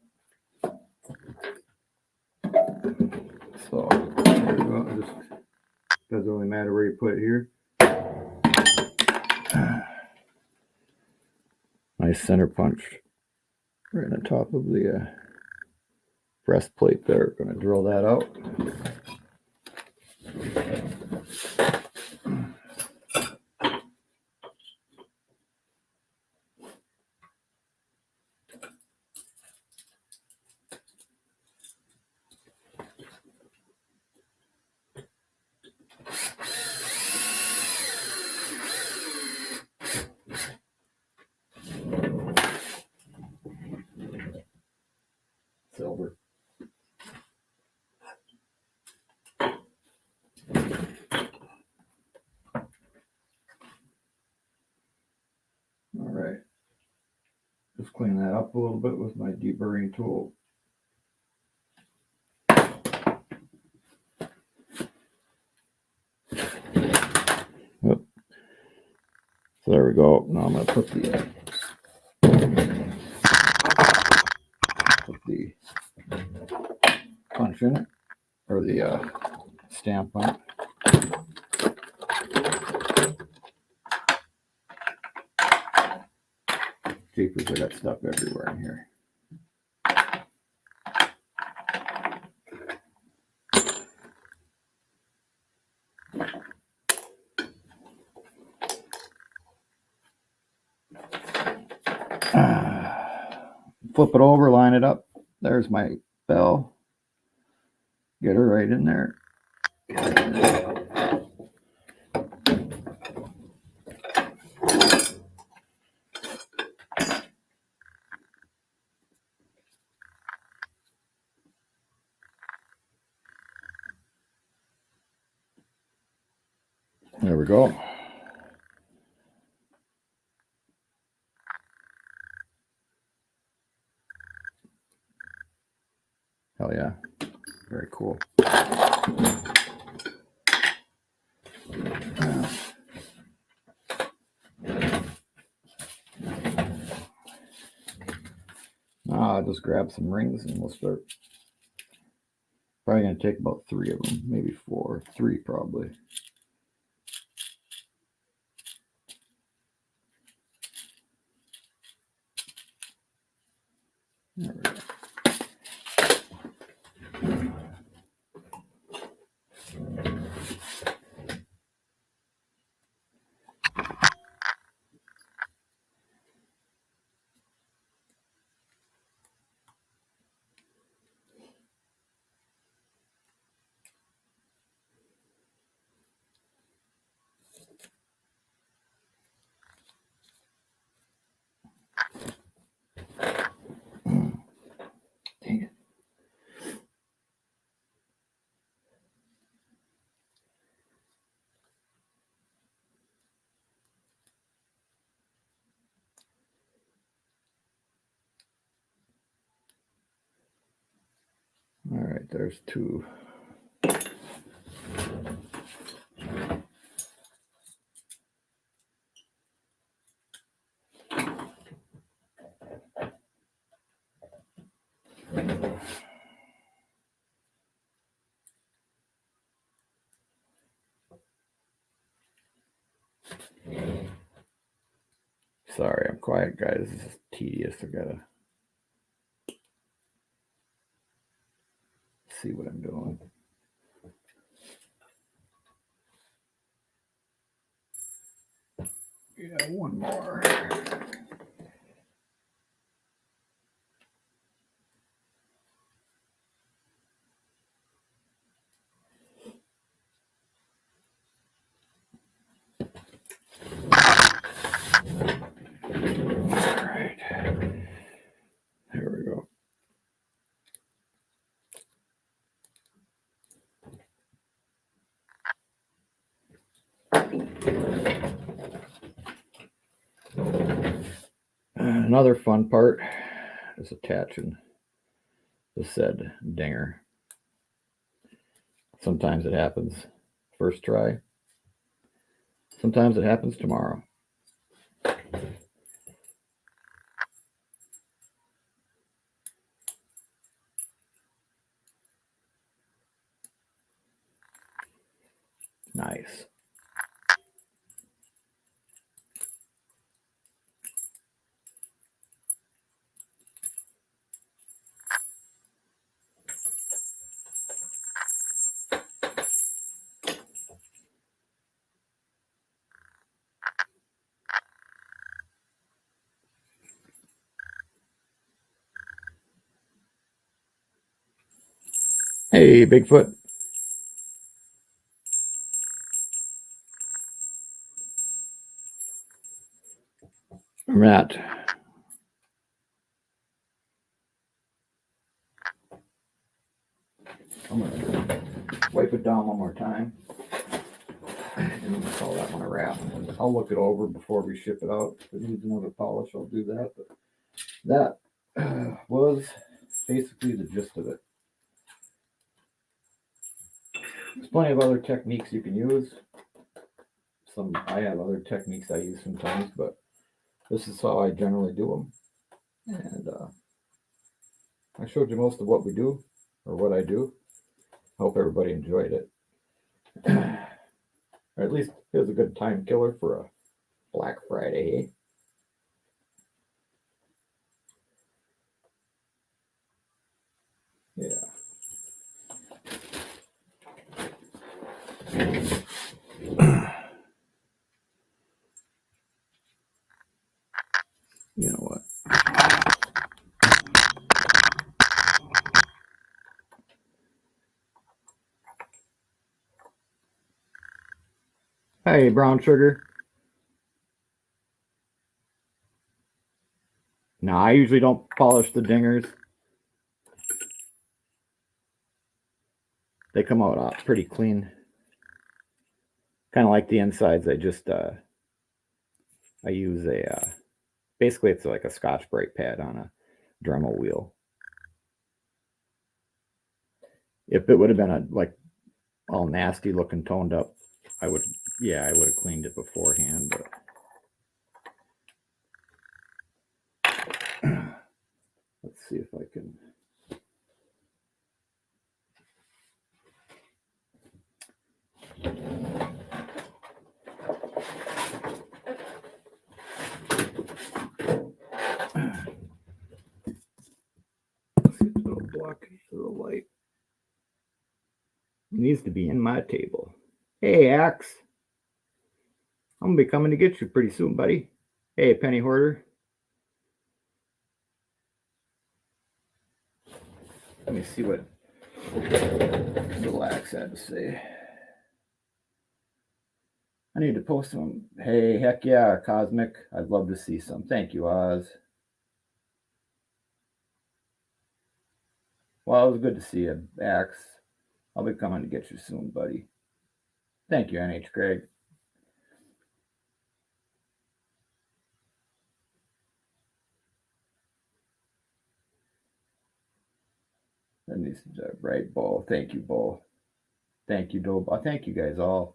So there you go. It just doesn't really matter where you put it here. Nice center punch right on the top of the breastplate there. Going to drill that out. Silver. All right. Just clean that up a little bit with my deburring tool. Yep. So there we go. Now I'm going to put the punch in it, or the stamp on it. Jeepers, I got stuff everywhere in here. Flip it over, line it up. There's my bell. Get her right in there. There we go. Hell yeah. Very cool. Now I'll just grab some rings and we'll start. Probably going to take about 3 of them, maybe 4. 3 probably. There we go. Dang it. All right, there's two. Sorry, I'm quiet, guys. This is tedious. I gotta see what I'm doing. Yeah, one more. All right. There we go. Another fun part is attaching the said dinger. Sometimes it happens first try. Sometimes it happens tomorrow. Nice. Hey, Bigfoot. Matt. I'm gonna wipe it down one more time. And call that one a wrap. I'll look it over before we ship it out. If it needs another polish, I'll do that. But that was basically the gist of it. There's plenty of other techniques you can use. I have other techniques I use sometimes, but this is how I generally do them. And I showed you most of what we do, or what I do. Hope everybody enjoyed it. Or at least it was a good time killer for a Black Friday. Yeah. You know what? Hey, brown sugar. No, I usually don't polish the dingers. They come out pretty clean. Kind of like the insides. I use basically it's like a Scotch brake pad on a Dremel wheel. If it would have been like all nasty looking, toned up, I would have cleaned it beforehand. But let's see if I can. walk to the light. It needs to be in my table. Hey, Axe. I'm going to be coming to get you pretty soon, buddy. Hey, penny hoarder. Let me see what little Axe had to say. I need to post some. Hey, heck yeah, Cosmic. I'd love to see some. Thank you, Oz. Well, it was good to see you, Axe. I'll be coming to get you soon, buddy. Thank you, NH Craig. And these right, Bo. Thank you, Bo. Thank you, Doe. Thank you guys all.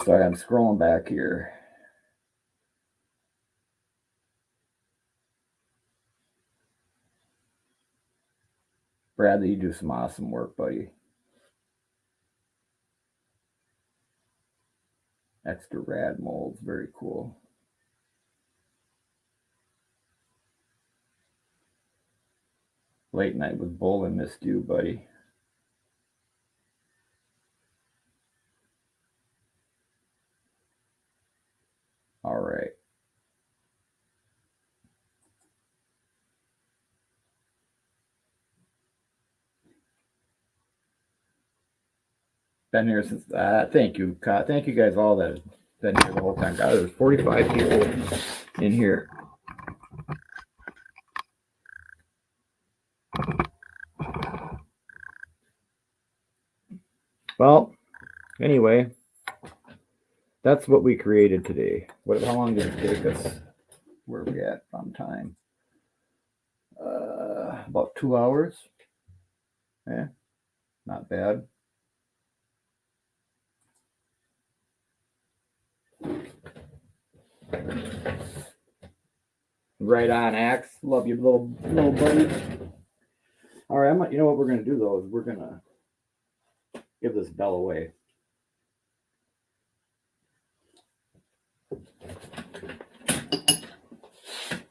Sorry, I'm scrolling back here. Bradley, you do some awesome work, buddy. Extra rad molds, very cool. Late night with Bull and missed you, buddy. All right. Been here since thank you guys all that have been here the whole time. God, there's 45 people in here. Well, anyway, that's what we created today. How long did it take us? Where are we at on time? About 2 hours. Yeah, not bad. Right on, Axe. Love you, little buddy. All right, you know what we're gonna do though is we're gonna give this bell away.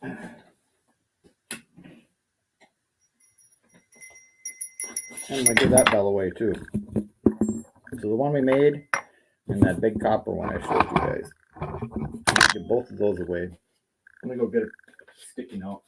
And I'm gonna give that bell away too. So the one we made and that big copper one I showed you guys. Give both of those away. I'm gonna go get a sticky note.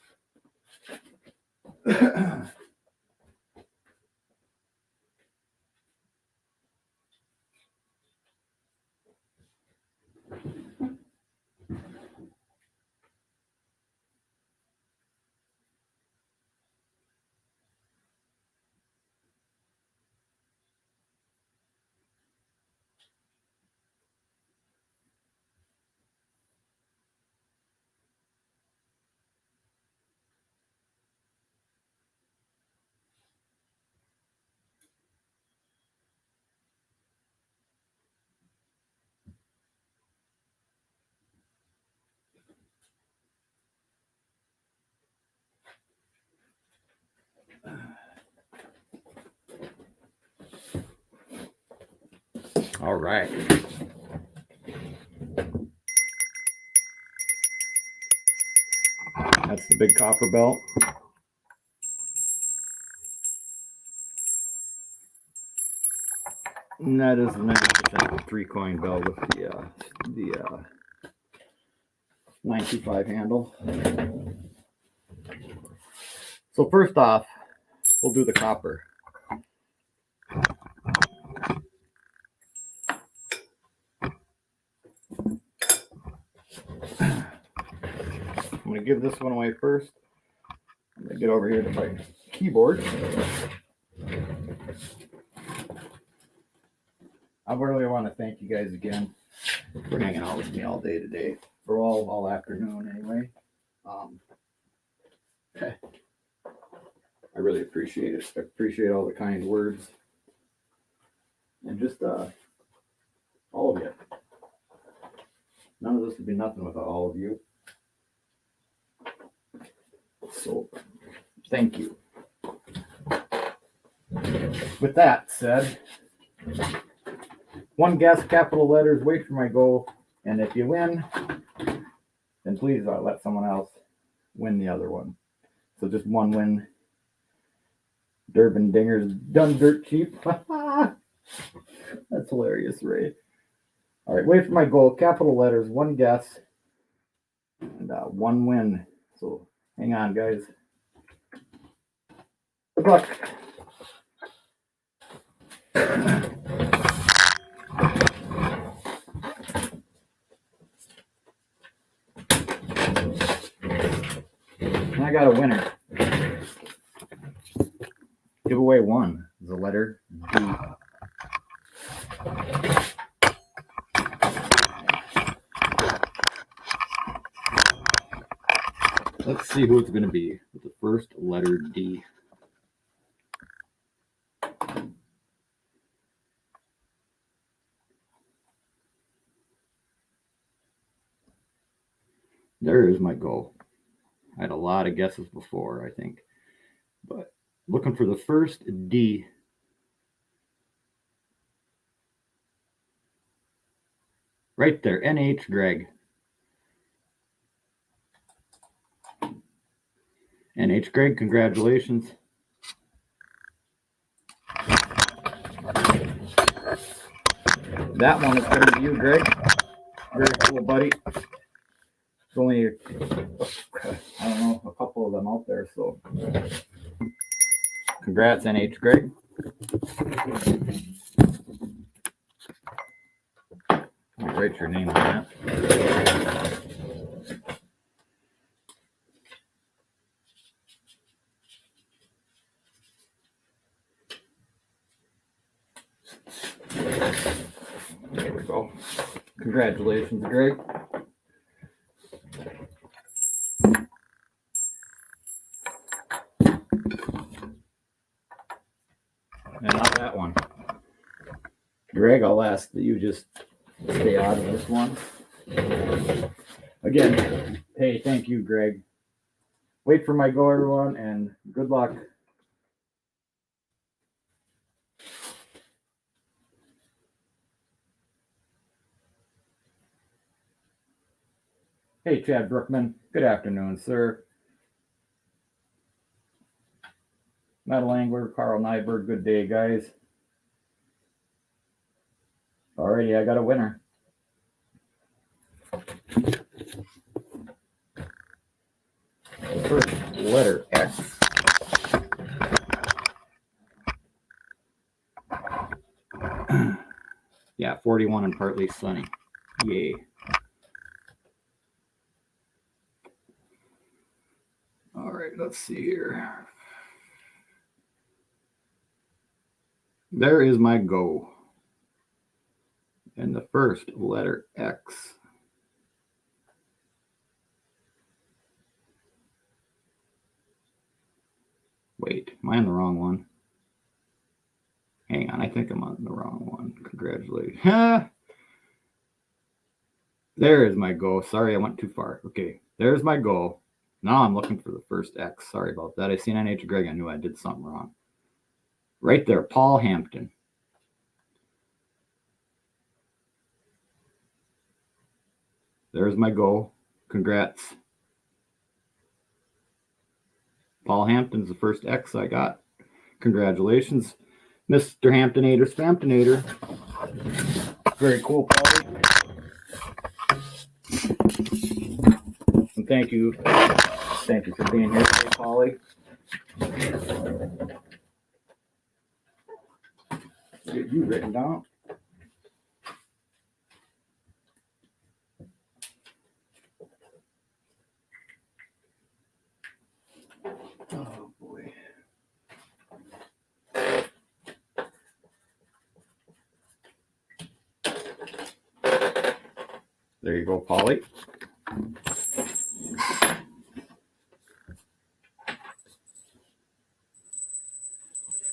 All right. That's the big copper belt. And that is the 90% 3-coin bell with the 925 handle. So first off, we'll do the copper. I'm going to give this one away first. I'm going to get over here to my keyboard. I really want to thank you guys again for hanging out with me all day today, for all afternoon anyway. I really appreciate it. I appreciate all the kind words and just all of you. None of this would be nothing without all of you. So, thank you. With that said, one guess, capital letters, wait for my goal, and if you win, then please let someone else win the other one. So just one win Durbin Dinger's done dirt cheap. That's hilarious, Ray. All right, wait for my goal. Capital letters, one guess, and one win. So hang on, guys. Good luck. And I got a winner. Giveaway one is the letter D. Let's see who it's going to be with the first letter D. There is my goal. I had a lot of guesses before, I think. But looking for the first D. Right there, NH Greg. NH Greg, congratulations. That one is going to be you, Greg. Very cool, buddy. There's only, I don't know, a couple of them out there, so congrats, NH Greg. I'll write your name on that. There we go. Congratulations, Greg. And not that one. Greg, I'll ask that you just stay out of this one. Again, hey, thank you, Greg. Wait for my go, everyone, and good luck. Hey, Chad Brookman. Good afternoon, sir. Metal Angler, Carl Nyberg. Good day, guys. Alrighty, I got a winner. The first letter X. Yeah, 41 and partly sunny. Yay. All right, let's see here. There is my go. And the first letter X. Wait, am I on the wrong one? Hang on, I think I'm on the wrong one. Congratulations. There is my go. Sorry, I went too far. Okay, there's my go. Now I'm looking for the first X. Sorry about that. I seen NH Greg. I knew I did something wrong. Right there, Paul Hampton. There's my go. Congrats. Paul Hampton's the first X I got. Congratulations, Mr. Hamptonator Spamptonator. Very cool, Paul. And thank you. Thank you for being here today, Polly. Get you written down. Oh boy. There you go, Polly.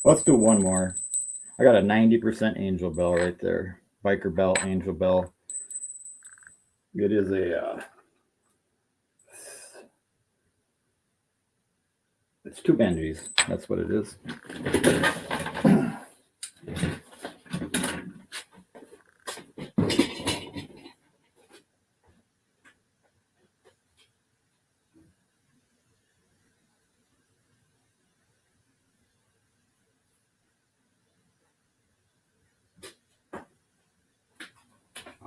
Let's do one more. I got a 90% Angel Bell right there. Biker Bell, Angel Bell. It is a, it's two Benjis. That's what it is.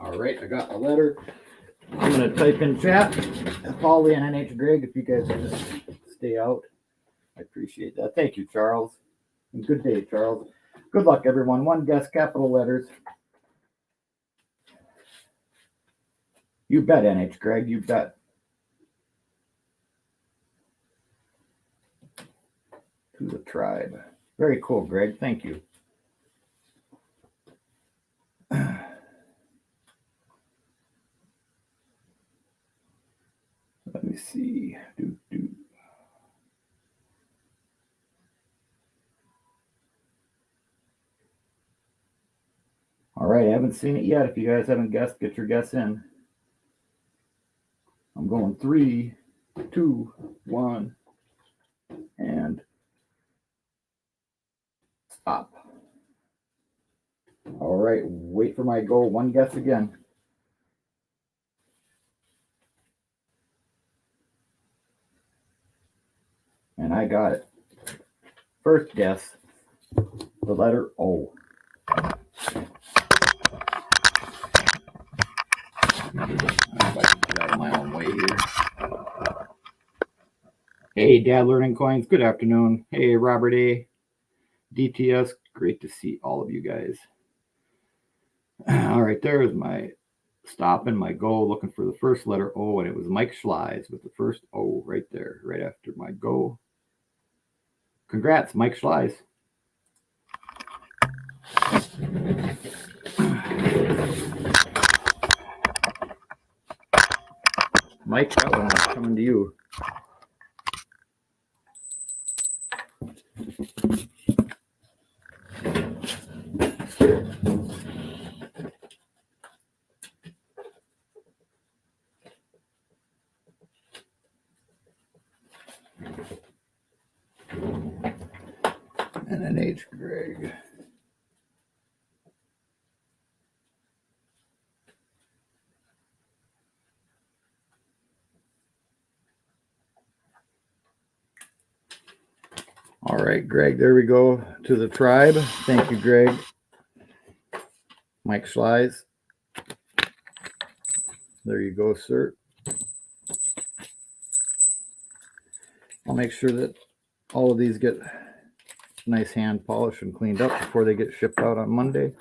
All right, I got a letter. I'm going to type in chat. Polly and NH Greg, if you guys will just stay out. I appreciate that. Thank you, Charles. And good day, Charles. Good luck, everyone. One guess, capital letters. You bet, NH Greg. You bet. To the tribe. Very cool, Greg. Thank you. Let me see. All right, I haven't seen it yet. If you guys haven't guessed, get your guess in. I'm going 3, 2, 1, and stop. All right, wait for my go. One guess again. And I got it. First guess, the letter O. If I can get out of my own way here. Hey, Dad Learning Coins. Good afternoon. Hey, Robert A. DTS. Great to see all of you guys. All right, there's my stop and my go, looking for the first letter O, and it was Mike Schleiz with the first O right there, right after my go. Congrats, Mike Schleiz. Mike, that one is coming to you. And an H. Greg. All right, Greg, there we go to the tribe. Thank you, Greg. Mike Schleiz. There you go, sir. I'll make sure that all of these get nice hand polished and cleaned up before they get shipped out on Monday.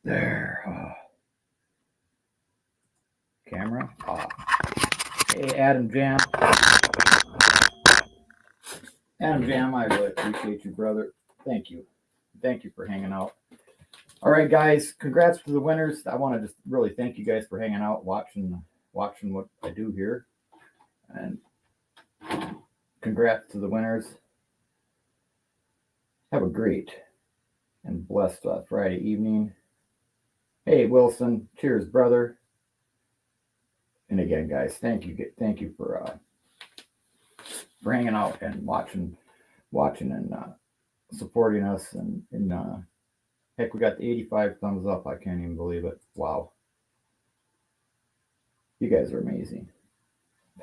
There. Camera off. Hey, Adam Jam. Adam Jam, I really appreciate you, brother. Thank you. Thank you for hanging out. All right, guys, congrats to the winners. I want to just really thank you guys for hanging out, watching what I do here. And congrats to the winners. Have a great and blessed Friday evening. Hey, Wilson. Cheers, brother. And again, guys, thank you for hanging out and watching and supporting us. And heck, we got the 85 thumbs up. I can't even believe it. Wow. You guys are amazing.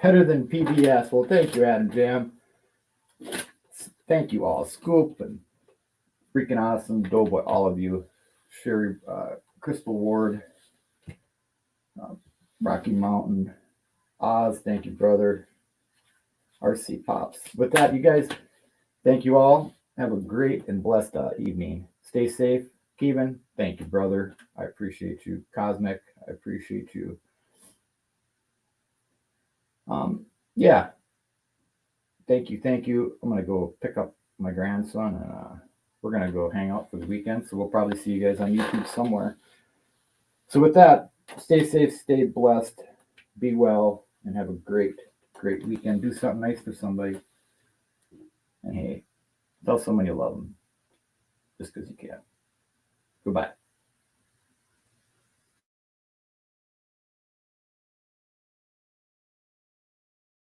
Better than PBS. Well, thank you, Adam Jam. Thank you all. Scoop and freaking awesome. Doughboy, all of you. Sherry, Crystal Ward, Rocky Mountain, Oz, thank you, brother. RC Pops. With that, you guys, thank you all. Have a great and blessed evening. Stay safe. Kevin, thank you, brother. I appreciate you. Cosmic, I appreciate you. Yeah. Thank you. I'm going to go pick up my grandson, and we're going to go hang out for the weekend. So we'll probably see you guys on YouTube somewhere. So with that, stay safe, stay blessed, be well, and have a great weekend. Do something nice for somebody. And hey, tell someone you love them just because you can. Goodbye.